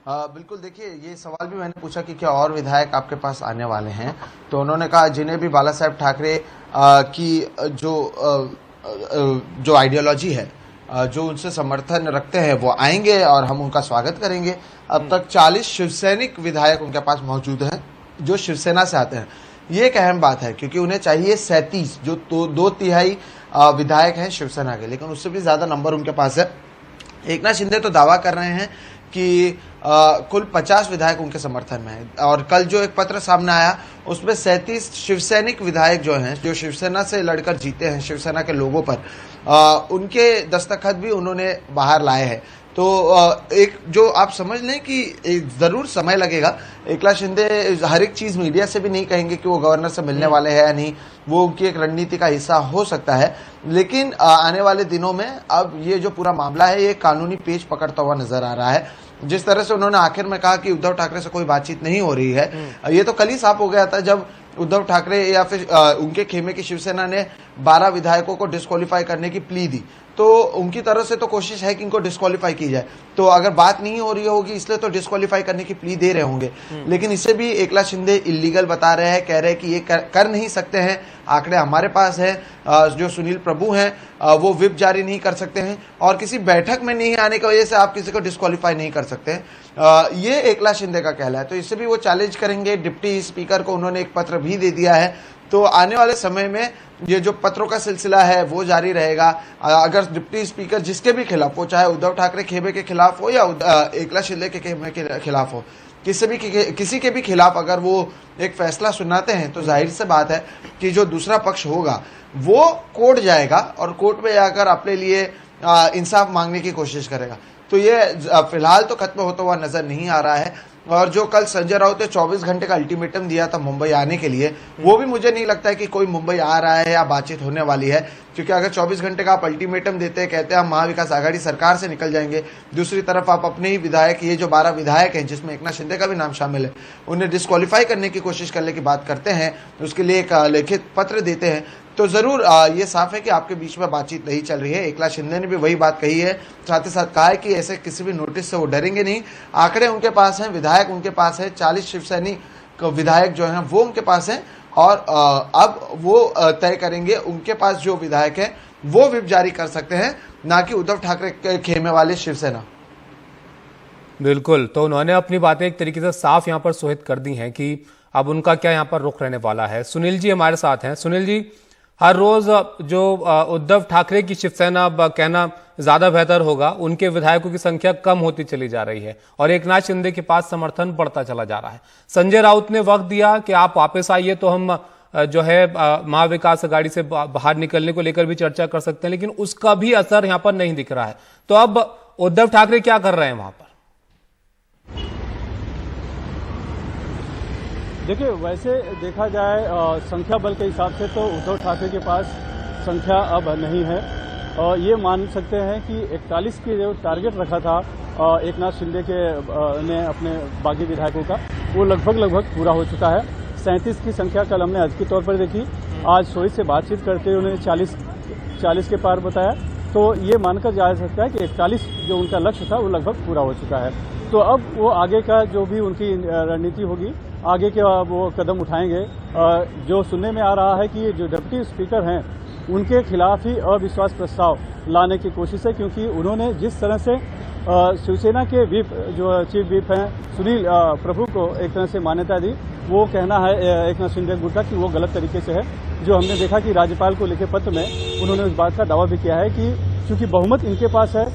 बिल्कुल, देखिए, ये सवाल भी मैंने पूछा कि क्या और विधायक आपके पास आने वाले हैं, तो उन्होंने कहा जिन्हें भी बाला साहेब ठाकरे की जो आइडियोलॉजी है, जो उनसे समर्थन रखते हैं, वो आएंगे और हम उनका स्वागत करेंगे। अब तक 40 शिवसैनिक विधायक उनके पास मौजूद हैं जो शिवसेना से आते हैं। ये एक अहम बात है, क्योंकि उन्हें चाहिए 37, जो 2/3 विधायक हैं शिवसेना के, लेकिन उससे भी ज्यादा नंबर उनके पास है। एकनाथ शिंदे तो दावा कर रहे हैं कि कुल 50 विधायक उनके समर्थन में है, और कल जो एक पत्र सामने आया उसमें 37 शिवसैनिक विधायक जो हैं, जो शिवसेना से लड़कर जीते हैं, शिवसेना के लोगों पर उनके दस्तखत भी उन्होंने बाहर लाए हैं। तो एक जो आप समझ लें कि जरूर समय लगेगा। एकनाथ शिंदे हर एक चीज मीडिया से भी नहीं कहेंगे कि वो गवर्नर से मिलने वाले हैं या नहीं, वो उनकी एक रणनीति का हिस्सा हो सकता है, लेकिन आने वाले दिनों में अब ये जो पूरा मामला है ये कानूनी पेच पकड़ता हुआ नजर आ रहा है। जिस तरह से उन्होंने आखिर में कहा कि उद्धव ठाकरे से कोई बातचीत नहीं हो रही है, ये तो कल ही साफ हो गया था जब उद्धव ठाकरे या फिर उनके खेमे की शिवसेना ने 12 विधायकों को डिस्क्वालीफाई करने की प्ली दी। तो उनकी तरफ से तो कोशिश है कि इनको डिस्क्वालीफाई की जाए, तो अगर बात नहीं हो रही होगी इसलिए तो डिस्क्वालीफाई करने की प्ली दे रहे होंगे, लेकिन इसे भी एकनाथ शिंदे इलीगल बता रहे हैं, कह रहे हैं कि ये कर नहीं सकते हैं, आंकड़े हमारे पास है। जो सुनील प्रभु हैं वो व्हिप जारी नहीं कर सकते हैं, और किसी बैठक में नहीं आने की वजह से आप किसी को डिस्क्वालीफाई नहीं कर सकते हैं। ये एकनाथ शिंदे का कहना है, तो इसे भी वो चैलेंज करेंगे। डिप्टी स्पीकर को उन्होंने एक पत्र भी दे दिया है, तो आने वाले समय में ये जो पत्रों का सिलसिला है वो जारी रहेगा। अगर डिप्टी स्पीकर जिसके भी खिलाफ हो, चाहे उद्धव ठाकरे खेमे के खिलाफ हो या एकनाथ शिंदे के खेमे के खिलाफ हो, किसी के भी खिलाफ अगर वो एक फैसला सुनाते हैं, तो जाहिर से बात है कि जो दूसरा पक्ष होगा वो कोर्ट जाएगा और कोर्ट में जाकर अपने लिए इंसाफ मांगने की कोशिश करेगा। तो ये फिलहाल तो खत्म होता हुआ नजर नहीं आ रहा है। और जो कल संजय राउत ने 24 घंटे का अल्टीमेटम दिया था मुंबई आने के लिए, वो भी मुझे नहीं लगता है कि कोई मुंबई आ रहा है या बातचीत होने वाली है, क्योंकि अगर 24 घंटे का आप अल्टीमेटम देते हैं, कहते हैं हम महाविकास आघाड़ी सरकार से निकल जाएंगे, दूसरी तरफ आप अपने ही विधायक, ये जो 12 विधायक हैं जिसमें एकनाथ शिंदे का भी नाम शामिल है, उन्हें डिस्क्वालीफाई करने की कोशिश करने की बात करते हैं, उसके लिए एक लिखित पत्र देते हैं, तो जरूर ये साफ है कि आपके बीच में बातचीत नहीं चल रही है। एकनाथ शिंदे ने भी वही बात कही है, साथ ही साथ कहा है कि ऐसे किसी भी नोटिस से वो डरेंगे नहीं। आंकड़े उनके पास हैं, विधायक उनके पास है, 40 शिवसैनिक विधायक जो हैं वो उनके पास हैं, और अब वो तय करेंगे उनके पास जो विधायक है वो व्हिप जारी कर सकते हैं, ना कि उद्धव ठाकरे के खेमे वाले शिवसेना। बिल्कुल, तो उन्होंने अपनी बातें एक तरीके से साफ यहाँ पर सोहित कर दी हैं कि अब उनका क्या यहाँ पर रुख रहने वाला है। सुनील जी हमारे साथ हैं। सुनील जी, हर रोज जो उद्धव ठाकरे की शिवसेना कहना ज्यादा बेहतर होगा, उनके विधायकों की संख्या कम होती चली जा रही है और एकनाथ शिंदे के पास समर्थन बढ़ता चला जा रहा है। संजय राउत ने वक्त दिया कि आप वापस आइए तो हम जो है महाविकास अघाड़ी से बाहर निकलने को लेकर भी चर्चा कर सकते हैं, लेकिन उसका भी असर यहां पर नहीं दिख रहा है। तो अब उद्धव ठाकरे क्या कर रहे हैं वहां पर? देखिए, वैसे देखा जाए संख्या बल के हिसाब से तो उद्धव ठाकरे के पास संख्या अब नहीं है और ये मान सकते हैं कि 41 की जो टारगेट रखा था एकनाथ शिंदे के ने अपने बागी विधायकों का, वो लगभग पूरा हो चुका है। 37 की संख्या कल हमने आज के तौर पर देखी, आज सोई से बातचीत करते हुए उन्होंने 40 के पार बताया, तो ये मानकर जा सकता है कि 41 जो उनका लक्ष्य था वो लगभग पूरा हो चुका है। तो अब वो आगे का जो भी उनकी रणनीति होगी, आगे के वो कदम उठाएंगे। जो सुनने में आ रहा है कि जो डिप्टी स्पीकर हैं उनके खिलाफ ही अविश्वास प्रस्ताव लाने की कोशिश है, क्योंकि उन्होंने जिस तरह से शिवसेना के व्हिप जो चीफ व्हिप हैं सुनील प्रभु को एक तरह से मान्यता दी, वो कहना है एकनाथ शिंदे गुट का कि वो गलत तरीके से है। जो हमने देखा कि राज्यपाल को लिखे पत्र में उन्होंने इस बात का दावा भी किया है कि चूंकि बहुमत इनके पास है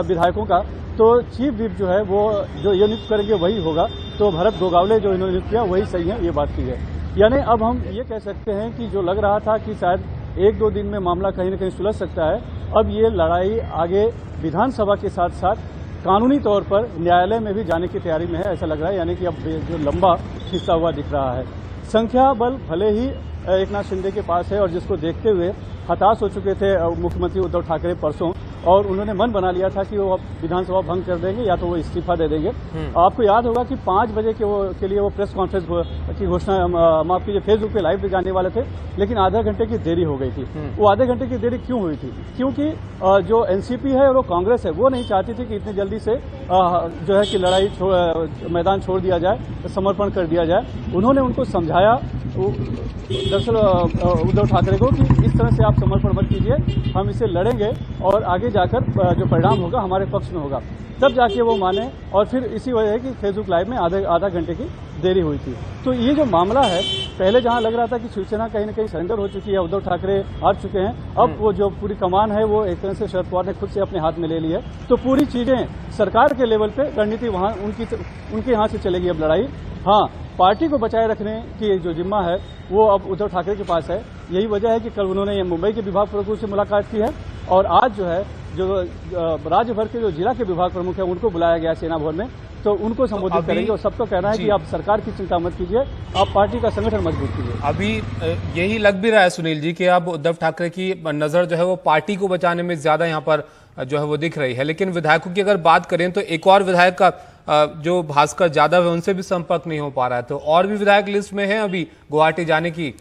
विधायकों का, तो चीफ व्हिप जो है वो जो ये नियुक्त करेंगे वही होगा। तो भरत गोगावले जो इन्होंने नियुक्त किया वही सही है, ये बात की है। यानी अब हम ये कह सकते हैं कि जो लग रहा था कि शायद 1-2 दिन में मामला कहीं न कहीं सुलझ सकता है, अब ये लड़ाई आगे विधानसभा के साथ साथ कानूनी तौर पर न्यायालय में भी जाने की तैयारी में है, ऐसा लग रहा है। यानी कि अब जो लंबा खिंचा हुआ दिख रहा है। संख्या बल भले ही एकनाथ शिंदे के पास है और जिसको देखते हुए हताश हो चुके थे मुख्यमंत्री उद्धव ठाकरे परसों, और उन्होंने मन बना लिया था कि वो अब विधानसभा भंग कर देंगे या तो वो इस्तीफा दे देंगे। आपको याद होगा कि 5 बजे के लिए वो प्रेस कॉन्फ्रेंस की घोषणा माफ कीजिए फेसबुक पे लाइव जाने वाले थे, लेकिन आधा घंटे की देरी हो गई थी। वो आधे घंटे की देरी क्यों हुई थी? क्योंकि जो एनसीपी है और वो कांग्रेस है, वो नहीं चाहती थी कि इतनी जल्दी से जो है कि लड़ाई मैदान छोड़ दिया जाए, समर्पण कर दिया जाए। उन्होंने उनको समझाया दरअसल उद्धव ठाकरे को कि इस तरह से आप समर्पण मत कीजिए, हम इसे लड़ेंगे और आगे जाकर जो परिणाम होगा हमारे पक्ष में होगा। तब जाके वो माने, और फिर इसी वजह है कि फेसबुक लाइव में आधा घंटे की देरी हुई थी। तो ये जो मामला है, पहले जहां लग रहा था कि शिवसेना कहीं न कहीं सरेंडर हो चुकी है, उद्धव ठाकरे हार चुके हैं, अब वो जो पूरी कमान है वो एक तरह से शरद पवार ने खुद से अपने हाथ में ले ली है। तो पूरी चीजें सरकार के लेवल पे रणनीति वहां उनके यहाँ से चलेगी अब लड़ाई। हाँ, पार्टी को बचाए रखने की जो जिम्मा है वो अब उद्धव ठाकरे के पास है। यही वजह है कि कल उन्होंने मुंबई के विभाग प्रमुख से मुलाकात की है और आज जो है जो राज्य भर के जो जिला के विभाग प्रमुख हैं उनको बुलाया गया सेना भवन में, तो उनको संबोधित करेंगे और सबको कहना है कि आप सरकार की चिंता मत कीजिए, आप पार्टी का संगठन मजबूत कीजिए। अभी यही लग भी रहा है सुनील जी कि अब उद्धव ठाकरे की नजर जो है वो पार्टी को बचाने में ज्यादा यहाँ पर जो है वो दिख रही है। लेकिन विधायकों की अगर बात करें तो एक और विधायक का जो भास्कर यादव है उनसे भी संपर्क नहीं हो पा रहा है, तो और भी विधायक लिस्ट में है अभी गुवाहाटी जाने की।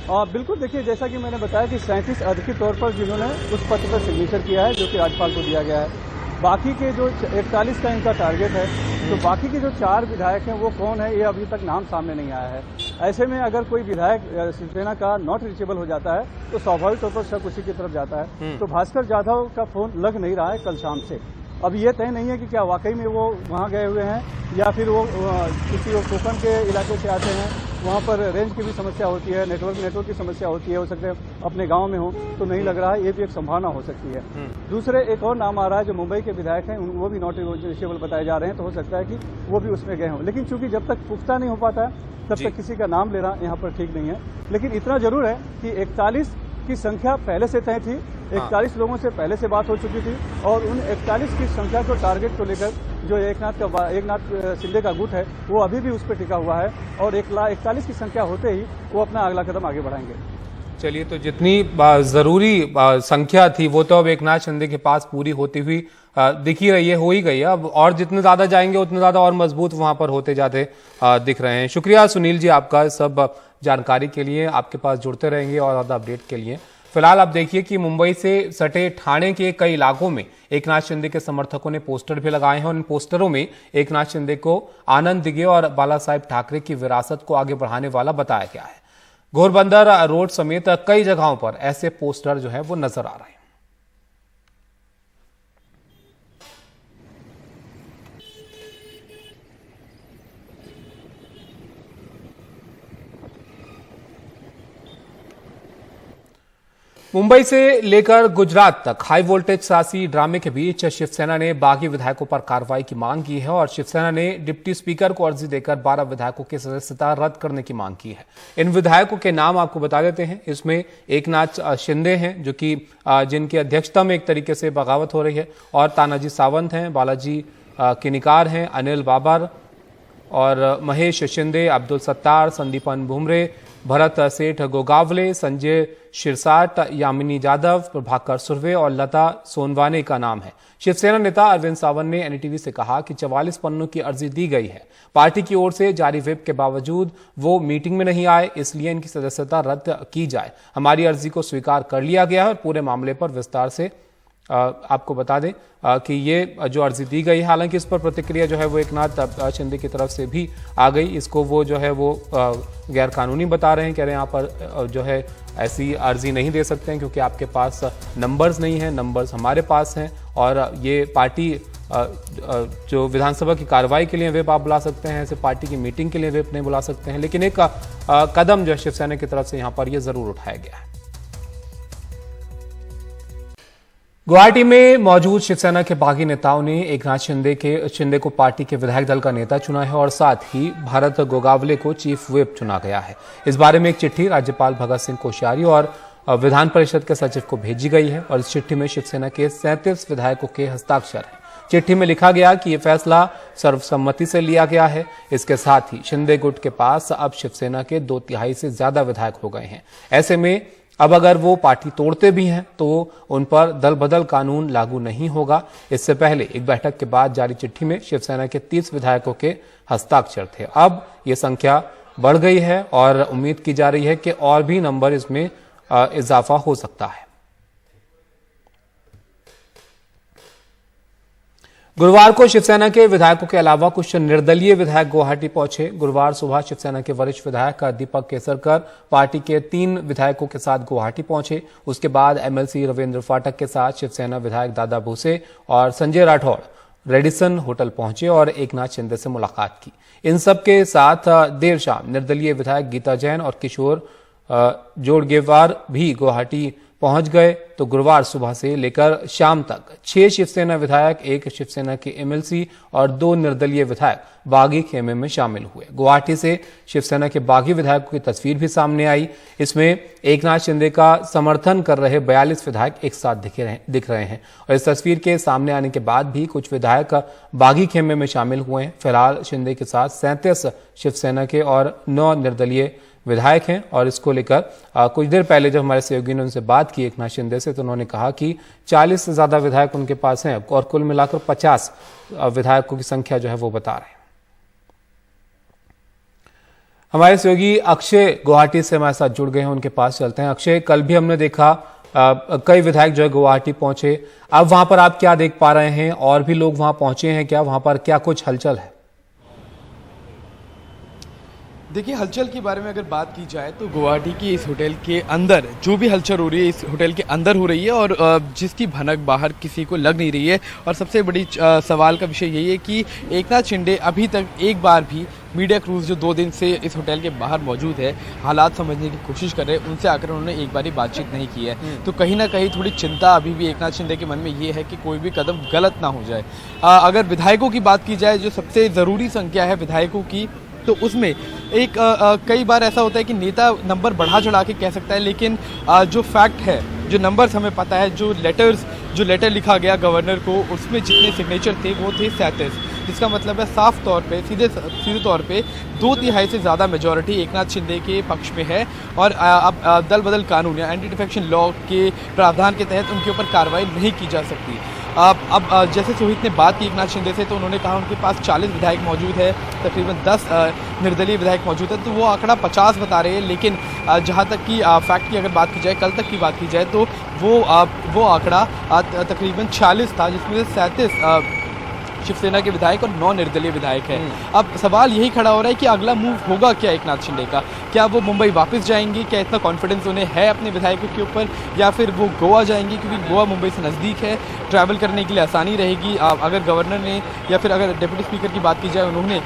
बिल्कुल, देखिए जैसा कि मैंने बताया कि 37 अधिकृत तौर पर जिन्होंने उस पत्र पर सिग्नेचर किया है जो कि राज्यपाल को दिया गया है। बाकी के जो 41 का इनका टारगेट है, तो बाकी के जो 4 विधायक हैं वो कौन है ये अभी तक नाम सामने नहीं आया है। ऐसे में अगर कोई विधायक शिवसेना का नॉट रीचेबल हो जाता है तो स्वाभाविक तौर पर शक उसी की तरफ जाता है। तो भास्कर यादव का फोन लग नहीं रहा है कल शाम से। अब ये तय नहीं है कि क्या वाकई में वो वहाँ गए हुए हैं या फिर वो किसी कोकण के इलाके से आते हैं, वहाँ पर रेंज की भी समस्या होती है, नेटवर्क की समस्या होती है, हो सकते हैं अपने गांव में हो, तो नहीं लग रहा है, ये भी एक संभावना हो सकती है। दूसरे एक और नाम आ रहा है जो मुंबई के विधायक हैं, वो भी नॉट रीचेबल बताए जा रहे हैं, तो हो सकता है कि वो भी उसमें गए हों। लेकिन चूंकि जब तक पुख्ता नहीं हो पाता है तब तक किसी का नाम लेना यहाँ पर ठीक नहीं है। लेकिन इतना जरूर है कि 41 की संख्या पहले से तय थी, 41 लोगों से पहले से बात हो चुकी थी और उन 41 की संख्या को टारगेट को लेकर जो एकनाथ शिंदे का गुट है वो अभी भी उस पर टिका हुआ है और 41 की संख्या होते ही वो अपना अगला कदम आगे बढ़ाएंगे। चलिए, तो जितनी जरूरी संख्या थी वो तो अब एकनाथ शिंदे के पास पूरी होती हुई दिख ही रही है, हो ही गई है। अब और जितने ज्यादा जाएंगे उतने ज्यादा और मजबूत वहां पर होते जाते दिख रहे हैं। शुक्रिया सुनील जी आपका सब जानकारी के लिए, आपके पास जुड़ते रहेंगे और ज्यादा अपडेट के लिए। फिलहाल आप देखिए कि मुंबई से सटे ठाणे के कई इलाकों में एकनाथ शिंदे के समर्थकों ने पोस्टर भी लगाए हैं और इन पोस्टरों में एकनाथ शिंदे को आनंद दिघे और बाला साहेब ठाकरे की विरासत को आगे बढ़ाने वाला बताया गया है। घोरबंदर रोड समेत कई जगहों पर ऐसे पोस्टर जो है वो नजर आ रहे हैं। मुंबई से लेकर गुजरात तक हाई वोल्टेज सियासी ड्रामे के बीच शिवसेना ने बागी विधायकों पर कार्रवाई की मांग की है और शिवसेना ने डिप्टी स्पीकर को अर्जी देकर 12 विधायकों की सदस्यता रद्द करने की मांग की है। इन विधायकों के नाम आपको बता देते हैं। इसमें एकनाथ शिंदे हैं जो कि जिनकी अध्यक्षता में एक तरीके से बगावत हो रही है, और तानाजी सावंत हैं, बालाजी किनिकार हैं, अनिल बाबर और महेश शिंदे, अब्दुल सत्तार, संदीपन बुमरे, भरत सेठ गोगावले, संजय शिरसाट, यामिनी जाधव, प्रभाकर सुर्वे और लता सोनवाने का नाम है। शिवसेना नेता अरविंद सावंत ने एनडीटीवी से कहा कि 44 पन्नों की अर्जी दी गई है। पार्टी की ओर से जारी व्हिप के बावजूद वो मीटिंग में नहीं आए, इसलिए इनकी सदस्यता रद्द की जाए। हमारी अर्जी को स्वीकार कर लिया गया है और पूरे मामले पर विस्तार से आपको बता दें कि ये जो अर्जी दी गई है, हालांकि इस पर प्रतिक्रिया जो है वो एकनाथ शिंदे की तरफ से भी आ गई। इसको वो जो है वो गैर कानूनी बता रहे हैं, कह रहे हैं यहाँ पर जो है ऐसी अर्जी नहीं दे सकते हैं क्योंकि आपके पास नंबर्स नहीं है, नंबर्स हमारे पास हैं और ये पार्टी जो विधानसभा की कार्रवाई के लिए व्हिप आप बुला सकते हैं, ऐसे पार्टी की मीटिंग के लिए व्हिप नहीं बुला सकते हैं। लेकिन एक कदम जो है शिवसेना की तरफ से यहाँ पर यह जरूर उठाया गया है। गुवाहाटी में मौजूद शिवसेना के बागी नेताओं ने एकनाथ शिंदे को पार्टी के विधायक दल का नेता चुना है और साथ ही भारत गोगावले को चीफ व्हिप चुना गया है। इस बारे में एक चिट्ठी राज्यपाल भगत सिंह कोश्यारी और विधान परिषद के सचिव को भेजी गई है और इस चिट्ठी में शिवसेना के 37 विधायकों के हस्ताक्षर हैं। चिट्ठी में लिखा गया कि यह फैसला सर्वसम्मति से लिया गया है। इसके साथ ही शिंदे गुट के पास अब शिवसेना के 2/3 से ज्यादा विधायक हो गए हैं। ऐसे में अब अगर वो पार्टी तोड़ते भी हैं तो उन पर दल बदल कानून लागू नहीं होगा। इससे पहले एक बैठक के बाद जारी चिट्ठी में शिवसेना के 30 विधायकों के हस्ताक्षर थे। अब ये संख्या बढ़ गई है और उम्मीद की जा रही है कि और भी नंबर इसमें इजाफा हो सकता है। गुरुवार को शिवसेना के विधायकों के अलावा कुछ निर्दलीय विधायक गुवाहाटी पहुंचे। गुरुवार सुबह शिवसेना के वरिष्ठ विधायक दीपक केसरकर पार्टी के 3 विधायकों के साथ गुवाहाटी पहुंचे। उसके बाद एमएलसी रविंद्र फाटक के साथ शिवसेना विधायक दादा भूसे और संजय राठौड़ रेडिसन होटल पहुंचे और एकनाथ शिंदे से मुलाकात की। इन सब के साथ देर शाम निर्दलीय विधायक गीता जैन और किशोर जोड़गेवार भी गुवाहाटी पहुंच गए। तो गुरुवार सुबह से लेकर शाम तक 6 शिवसेना विधायक, 1 शिवसेना के एमएलसी और 2 निर्दलीय विधायक बागी खेमे में शामिल हुए। गुवाहाटी से शिवसेना के बागी विधायकों की तस्वीर भी सामने आई। इसमें एकनाथ शिंदे का समर्थन कर रहे 42 विधायक एक साथ दिख रहे हैं और इस तस्वीर के सामने आने के बाद भी कुछ विधायक बागी खेमे में शामिल हुए हैं। फिलहाल शिंदे के साथ 37 शिवसेना के और 9 निर्दलीय विधायक हैं और इसको लेकर कुछ देर पहले जब हमारे सहयोगी ने उनसे बात की एकनाथ शिंदे से, तो उन्होंने कहा कि 40 से ज्यादा विधायक उनके पास हैं और कुल मिलाकर 50 विधायकों की संख्या जो है वो बता रहे हैं। हमारे सहयोगी अक्षय गुवाहाटी से हमारे साथ जुड़ गए हैं, उनके पास चलते हैं। अक्षय, कल भी हमने देखा कई विधायक जो है गुवाहाटी पहुंचे, अब वहां पर आप क्या देख पा रहे हैं? और भी लोग वहां पहुंचे हैं क्या? वहां पर क्या कुछ हलचल है? देखिए, हलचल के बारे में अगर बात की जाए तो गुवाहाटी की इस होटल के अंदर जो भी हलचल हो रही है इस होटल के अंदर हो रही है और जिसकी भनक बाहर किसी को लग नहीं रही है। और सबसे बड़ी सवाल का विषय यही है कि एकनाथ शिंदे अभी तक एक बार भी मीडिया क्रूज जो 2 दिन से इस होटल के बाहर मौजूद है, हालात समझने की कोशिश कर रहे हैं, उनसे आकर उन्होंने एक बार बातचीत नहीं की है। तो कहीं ना कहीं थोड़ी चिंता अभी भी एकनाथ शिंदे के मन में ये है कि कोई भी कदम गलत ना हो जाए। अगर विधायकों की बात की जाए, जो सबसे ज़रूरी संख्या है विधायकों की, तो उसमें एक कई बार ऐसा होता है कि नेता नंबर बढ़ा चढ़ा के कह सकता है, लेकिन जो फैक्ट है, जो नंबर्स हमें पता है, जो लेटर लिखा गया गवर्नर को, उसमें जितने सिग्नेचर थे वो थे 37, जिसका मतलब है साफ तौर पे सीधे तौर पे 2/3 से ज़्यादा मेजॉरिटी एकनाथ शिंदे के पक्ष में है। और अब दल बदल कानून या एंटी डिफेक्शन लॉ के प्रावधान के तहत उनके ऊपर कार्रवाई नहीं की जा सकती। अब जैसे सोहित ने बात की एकनाथ शिंदे से, तो उन्होंने कहा उनके पास 40 विधायक मौजूद है, तकरीबन 10 निर्दलीय विधायक मौजूद है, तो वो आंकड़ा 50 बता रहे हैं। लेकिन जहां तक कि फैक्ट की अगर बात की जाए, कल तक की बात की जाए, तो वो आंकड़ा तकरीबन 46 था, जिसमें से 37 शिवसेना के विधायक और 9 निर्दलीय विधायक हैं। अब सवाल यही खड़ा हो रहा है कि अगला मूव होगा क्या एकनाथ शिंदे का? क्या वो मुंबई वापस जाएंगे? क्या इतना कॉन्फिडेंस उन्हें है अपने विधायकों के ऊपर, या फिर वो गोवा जाएंगे क्योंकि गोवा मुंबई से नज़दीक है, ट्रैवल करने के लिए आसानी रहेगी। अगर गवर्नर ने या फिर अगर डिप्टी स्पीकर की बात की जाए, उन्होंने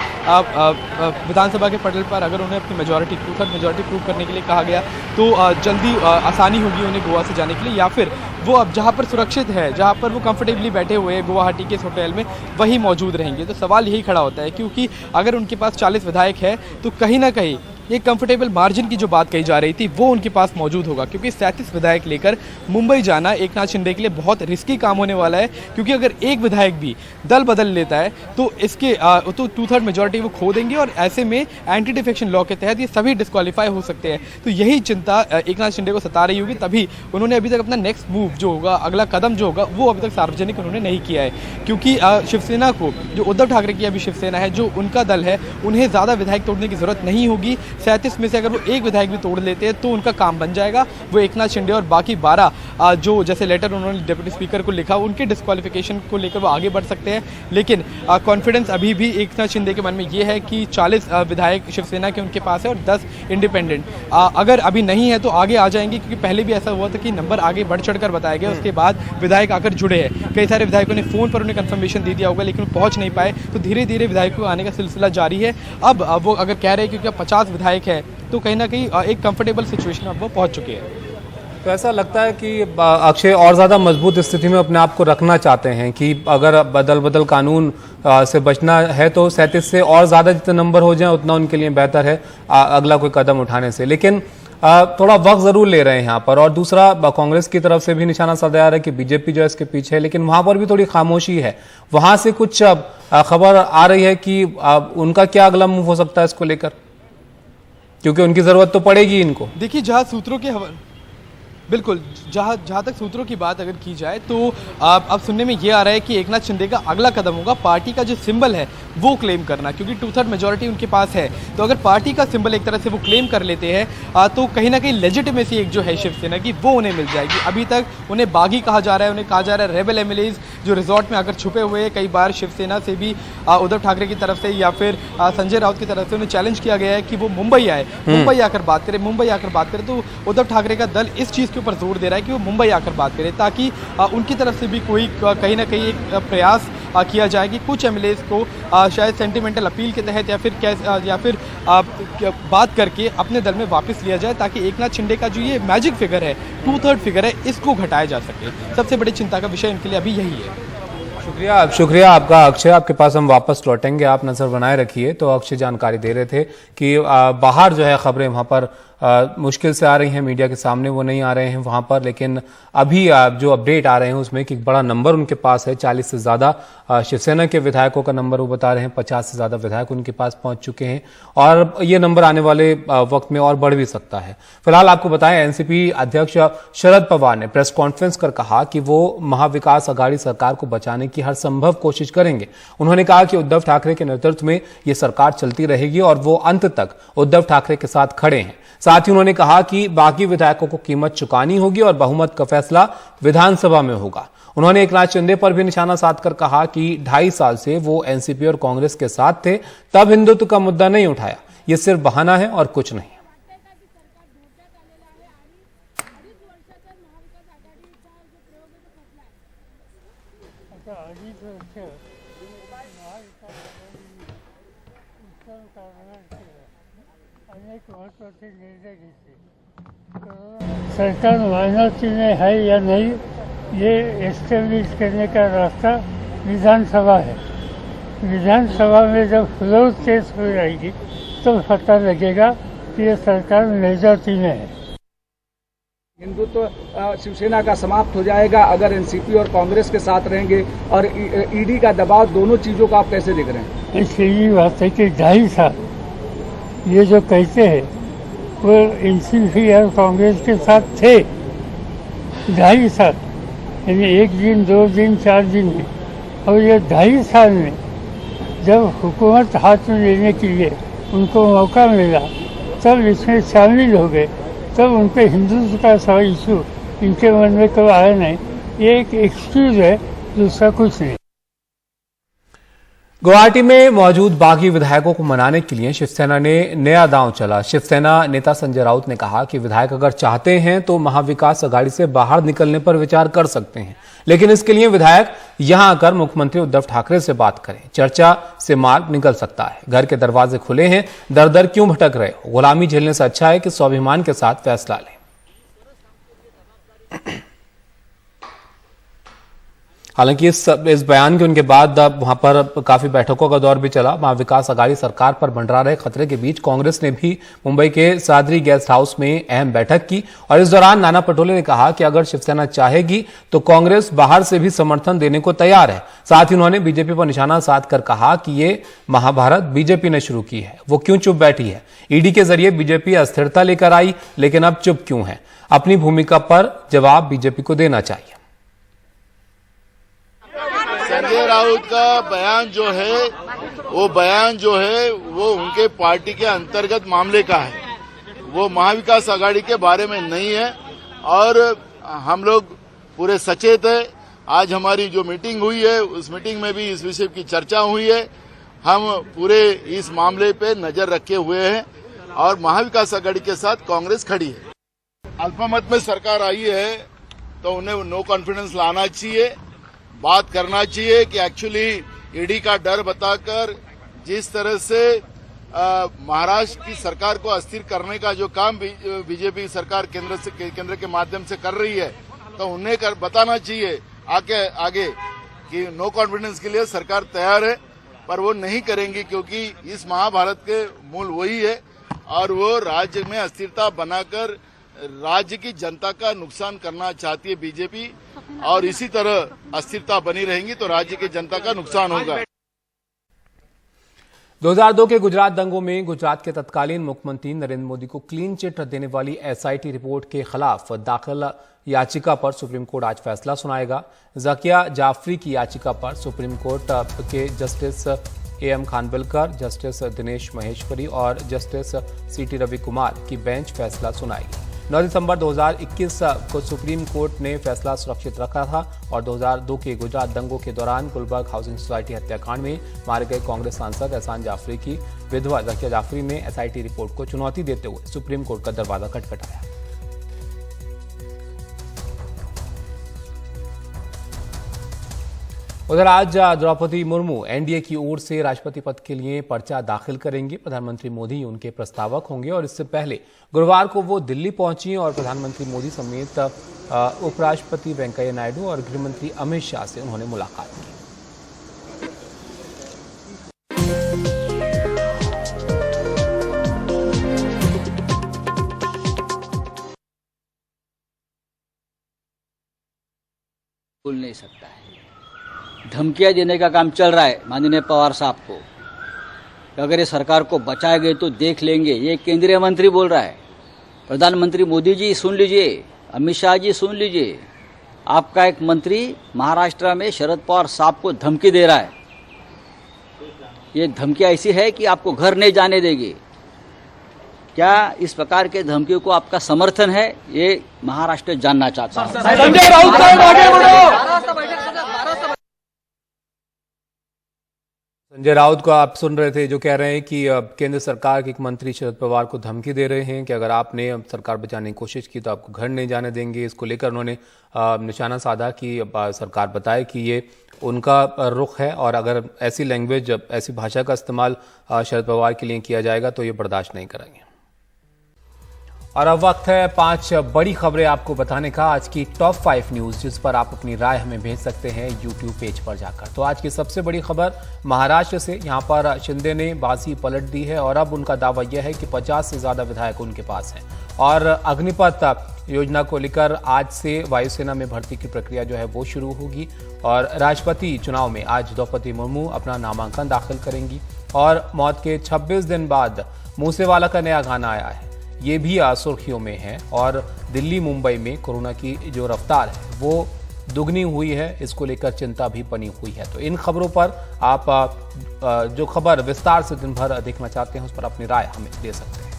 विधानसभा के पटल पर अगर उन्हें अपनी मेजॉरिटी 2/3 मेजॉरिटी प्रूव करने के लिए कहा गया तो जल्दी आसानी होगी उन्हें गोवा से जाने के लिए, या फिर वो अब जहाँ पर सुरक्षित है, जहाँ पर वो कंफर्टेबली बैठे हुए हैं गुवाहाटी के इस होटल में, वही मौजूद रहेंगे। तो सवाल यही खड़ा होता है, क्योंकि अगर उनके पास 40 विधायक है तो कहीं ना कहीं एक कंफर्टेबल मार्जिन की जो बात कही जा रही थी वो उनके पास मौजूद होगा, क्योंकि 37 विधायक लेकर मुंबई जाना एकनाथ शिंदे के लिए बहुत रिस्की काम होने वाला है। क्योंकि अगर एक विधायक भी दल बदल लेता है तो इसके तो 2/3 मेजॉरिटी वो खो देंगे, और ऐसे में एंटी डिफेक्शन लॉ के तहत ये सभी डिस्क्वालीफाई हो सकते हैं। तो यही चिंता एकनाथ शिंदे को सता रही होगी, तभी उन्होंने अभी तक अपना नेक्स्ट मूव जो होगा, अगला कदम जो होगा, वो अभी तक सार्वजनिक उन्होंने नहीं किया है। क्योंकि शिवसेना को, जो उद्धव ठाकरे की अभी शिवसेना है, जो उनका दल है, उन्हें ज़्यादा विधायक तोड़ने की जरूरत नहीं होगी। 37 में से अगर वो एक विधायक भी तोड़ लेते हैं तो उनका काम बन जाएगा। वो एकनाथ शिंदे और बाकी 12 जो जैसे लेटर उन्होंने डिप्टी स्पीकर को लिखा, उनके डिस्क्वालिफिकेशन को लेकर वो आगे बढ़ सकते हैं। लेकिन कॉन्फिडेंस अभी भी एकनाथ शिंदे के मन में ये है कि 40 विधायक शिवसेना के उनके पास है और 10 इंडिपेंडेंट। अगर अभी नहीं है तो आगे आ जाएंगे, क्योंकि पहले भी ऐसा हुआ था कि नंबर आगे बढ़ चढ़कर बताया गया, उसके बाद विधायक आकर जुड़े हैं। कई सारे विधायकों ने फ़ोन पर उन्हें कंफर्मेशन दे दिया होगा, लेकिन वो पहुँच नहीं पाए। तो धीरे धीरे विधायकों आने का सिलसिला जारी है। अब वो अगर कह रहे हैं क्योंकि अब 50 विधायक है तो कहीं ना कहीं एक कंफर्टेबल सिचुएशन अब वो पहुंच चुके हैं। तो ऐसा लगता है कि अक्षय और ज़्यादा मजबूत स्थिति में अपने आप को रखना चाहते हैं कि अगर बदल कानून से बचना है तो 37 से और ज़्यादा जितने नंबर हो जाएं उतना उनके लिए बेहतर है अगला कोई कदम उठाने से। लेकिन थोड़ा वक्त ज़रूर ले रहे हैं यहाँ पर। और दूसरा, कांग्रेस की तरफ से भी निशाना साधा जा रहा है कि बीजेपी जो है इसके पीछे है, लेकिन वहाँ पर भी थोड़ी खामोशी है। वहाँ से कुछ खबर आ रही है कि उनका क्या अगला मूव हो सकता है इसको लेकर, क्योंकि उनकी जरूरत तो पड़ेगी इनको। देखिए, जहां सूत्रों के बिल्कुल जहाँ तक सूत्रों की बात अगर की जाए तो अब सुनने में ये आ रहा है कि एकनाथ शिंदे का अगला कदम होगा पार्टी का जो सिंबल है वो क्लेम करना, क्योंकि 2/3 मेजॉरिटी उनके पास है। तो अगर पार्टी का सिंबल एक तरह से वो क्लेम कर लेते हैं तो कहीं ना कहीं लेजिटिमेसी एक जो है शिवसेना की वो उन्हें मिल जाएगी। अभी तक उन्हें बागी कहा जा रहा है, उन्हें कहा जा रहा है रेबल एमएलएज जो रिजॉर्ट में आकर छुपे हुए हैं। कई बार शिवसेना से भी उद्धव ठाकरे की तरफ से या फिर संजय राउत की तरफ से उन्हें चैलेंज किया गया है कि वो मुंबई आए, मुंबई आकर बात करें। तो उद्धव ठाकरे का दल इस चीज़ के ऊपर जोर दे रहा है कि वो मुंबई आकर बात करें, ताकि उनकी तरफ से भी कोई कहीं ना कहीं एक प्रयास किया जाए कि कुछ एमएलएज को शायद सेंटिमेंटल अपील के तहत या फिर बात करके अपने दल में वापस लिया जाए, ताकि एकनाथ शिंदे का जो ये मैजिक फिगर है, 2/3 फिगर है, इसको घटाया जा सके। सबसे बड़ी चिंता का विषय इनके लिए अभी यही है। शुक्रिया आपका अक्षय। आपके पास हम वापस लौटेंगे, आप नजर बनाए रखिए। तो अक्षय जानकारी दे रहे थे कि बाहर जो है खबरें वहां पर मुश्किल से आ रही हैं, मीडिया के सामने वो नहीं आ रहे हैं वहां पर, लेकिन अभी जो अपडेट आ रहे हैं उसमें कि एक बड़ा नंबर उनके पास है। 40 से ज्यादा शिवसेना के विधायकों का नंबर वो बता रहे हैं, 50 से ज्यादा विधायक उनके पास पहुंच चुके हैं और ये नंबर आने वाले वक्त में और बढ़ भी सकता है। फिलहाल आपको बताएं, एनसीपी अध्यक्ष शरद पवार ने प्रेस कॉन्फ्रेंस कर कहा कि वो महाविकास अघाड़ी सरकार को बचाने की हर संभव कोशिश करेंगे। उन्होंने कहा कि उद्धव ठाकरे के नेतृत्व में ये सरकार चलती रहेगी और वो अंत तक उद्धव ठाकरे के साथ खड़े हैं। साथ ही उन्होंने कहा कि बाकी विधायकों को कीमत चुकानी होगी और बहुमत का फैसला विधानसभा में होगा। उन्होंने एकनाथ शिंदे पर भी निशाना साधकर कहा कि 2.5 साल से वो एनसीपी और कांग्रेस के साथ थे, तब हिंदुत्व का मुद्दा नहीं उठाया। ये सिर्फ बहाना है और कुछ नहीं। सरकार माइनॉरिटी में है या नहीं, ये एस्टेब्लिश करने का रास्ता विधानसभा है। विधानसभा में जब फ्लोर टेस्ट हो जाएगी तो पता लगेगा कि ये सरकार मेजॉरिटी में है। हिंदुत्व शिवसेना का समाप्त हो जाएगा अगर एनसीपी और कांग्रेस के साथ रहेंगे, और ईडी का दबाव, दोनों चीजों को आप कैसे देख रहे हैं? इसलिए ये बात है कि 2.5 साल ये जो कहते हैं वो एनसीपी और कांग्रेस के साथ थे 2.5 साल, यानी 1 दिन 2 दिन 4 दिन में, और ये 2.5 साल में जब हुकूमत हाथ में लेने के लिए उनको मौका मिला तब इसमें शामिल हो गए, तब उनके हिंदुत्व का सारा इशू इनके मन में कब आया नहीं। ये एक एक्सक्यूज है, दूसरा कुछ नहीं। गुवाहाटी में मौजूद बागी विधायकों को मनाने के लिए शिवसेना ने नया दांव चला। शिवसेना नेता संजय राउत ने कहा कि विधायक अगर चाहते हैं तो महाविकास अघाड़ी से बाहर निकलने पर विचार कर सकते हैं, लेकिन इसके लिए विधायक यहां आकर मुख्यमंत्री उद्धव ठाकरे से बात करें। चर्चा से मार्ग निकल सकता है। घर के दरवाजे खुले हैं, दर दर क्यों भटक रहे हो? गुलामी झेलने से अच्छा है कि स्वाभिमान के साथ फैसला लें। हालांकि इस बयान के उनके बाद वहां पर काफी बैठकों का दौर भी चला। महाविकास अघाड़ी सरकार पर मंडरा रहे खतरे के बीच कांग्रेस ने भी मुंबई के सादरी गेस्ट हाउस में अहम बैठक की और इस दौरान नाना पटोले ने कहा कि अगर शिवसेना चाहेगी तो कांग्रेस बाहर से भी समर्थन देने को तैयार है। साथ ही उन्होंने बीजेपी पर निशाना साधकर कहा कि ये महाभारत बीजेपी ने शुरू की है, वो क्यों चुप बैठी है? ईडी के जरिए बीजेपी अस्थिरता लेकर आई, लेकिन अब चुप क्यों है? अपनी भूमिका पर जवाब बीजेपी को देना चाहिए। संजय राउत का बयान जो है वो उनके पार्टी के अंतर्गत मामले का है, वो महाविकास अघाड़ी के बारे में नहीं है और हम लोग पूरे सचेत है। आज हमारी जो मीटिंग हुई है उस मीटिंग में भी इस विषय की चर्चा हुई है। हम पूरे इस मामले पे नजर रखे हुए हैं और महाविकास अघाड़ी के साथ कांग्रेस खड़ी है। अल्पमत में सरकार आई है तो उन्हें नो कॉन्फिडेंस लाना चाहिए, बात करना चाहिए कि एक्चुअली ईडी का डर बताकर जिस तरह से महाराष्ट्र की सरकार को अस्थिर करने का जो काम बीजेपी सरकार केंद्र के माध्यम से कर रही है, तो उन्हें बताना चाहिए आगे कि नो कॉन्फिडेंस के लिए सरकार तैयार है, पर वो नहीं करेंगी क्योंकि इस महाभारत के मूल वही है और वो राज्य में अस्थिरता बनाकर राज्य की जनता का नुकसान करना चाहती है बीजेपी और इसी तरह अस्थिरता बनी रहेगी तो राज्य की जनता का नुकसान होगा। 2002 के गुजरात दंगों में गुजरात के तत्कालीन मुख्यमंत्री नरेंद्र मोदी को क्लीन चिट देने वाली एसआईटी रिपोर्ट के खिलाफ दाखिल याचिका पर सुप्रीम कोर्ट आज फैसला सुनाएगा। जाकिया जाफरी की याचिका पर सुप्रीम कोर्ट के justice AM Khanwilkar, justice Dinesh Maheshwari और जस्टिस सीटी रवि कुमार की बेंच फैसला सुनाएगी। 9 दिसंबर 2021 को सुप्रीम कोर्ट ने फैसला सुरक्षित रखा था और 2002 के गुजरात दंगों के दौरान गुलबर्ग हाउसिंग सोसाइटी हत्याकांड में मारे गए कांग्रेस सांसद एहसान जाफरी की विधवा जाकिया जाफरी ने एसआईटी रिपोर्ट को चुनौती देते हुए सुप्रीम कोर्ट का दरवाजा खटखटाया। उधर आज द्रौपदी मुर्मू एनडीए की ओर से राष्ट्रपति पद के लिए पर्चा दाखिल करेंगे। प्रधानमंत्री मोदी उनके प्रस्तावक होंगे और इससे पहले गुरुवार को वो दिल्ली पहुंची और प्रधानमंत्री मोदी समेत उपराष्ट्रपति वेंकैया नायडू और गृहमंत्री अमित शाह से उन्होंने मुलाकात की। बोल नहीं सकता है, धमकियां देने का काम चल रहा है माननीय पवार साहब को। अगर ये सरकार को बचाएंगे तो देख लेंगे, ये केंद्रीय मंत्री बोल रहा है। प्रधानमंत्री मोदी जी सुन लीजिए, अमित शाह जी सुन लीजिए, आपका एक मंत्री महाराष्ट्र में शरद पवार साहब को धमकी दे रहा है। ये धमकी ऐसी है कि आपको घर नहीं जाने देगी। क्या इस प्रकार के धमकियों को आपका समर्थन है? ये महाराष्ट्र जानना चाहता है। संजय राउत संजय राउत को आप सुन रहे थे, जो कह रहे हैं कि केंद्र सरकार के एक मंत्री शरद पवार को धमकी दे रहे हैं कि अगर आपने सरकार बचाने की कोशिश की तो आपको घर नहीं जाने देंगे। इसको लेकर उन्होंने निशाना साधा कि सरकार बताए कि ये उनका रुख है और अगर ऐसी लैंग्वेज, ऐसी भाषा का इस्तेमाल शरद पवार के लिए किया जाएगा तो ये बर्दाश्त नहीं करेंगे। और अब वक्त है 5 बड़ी खबरें आपको बताने का, आज की टॉप 5 न्यूज, जिस पर आप अपनी राय हमें भेज सकते हैं यूट्यूब पेज पर जाकर। तो आज की सबसे बड़ी खबर महाराष्ट्र से, यहां पर शिंदे ने बाजी पलट दी है और अब उनका दावा यह है कि 50 से ज्यादा विधायक उनके पास हैं। और अग्निपथ योजना को लेकर आज से वायुसेना में भर्ती की प्रक्रिया जो है वो शुरू होगी और राष्ट्रपति चुनाव में आज द्रौपदी मुर्मू अपना नामांकन दाखिल करेंगी। और मौत के 26 दिन बाद मूसेवाला का नया गाना आया है, ये भी सुर्खियों में है। और दिल्ली मुंबई में कोरोना की जो रफ्तार है वो दुगनी हुई है, इसको लेकर चिंता भी बनी हुई है। तो इन खबरों पर आप जो खबर विस्तार से दिन भर देखना चाहते हैं उस पर अपनी राय हमें दे सकते हैं।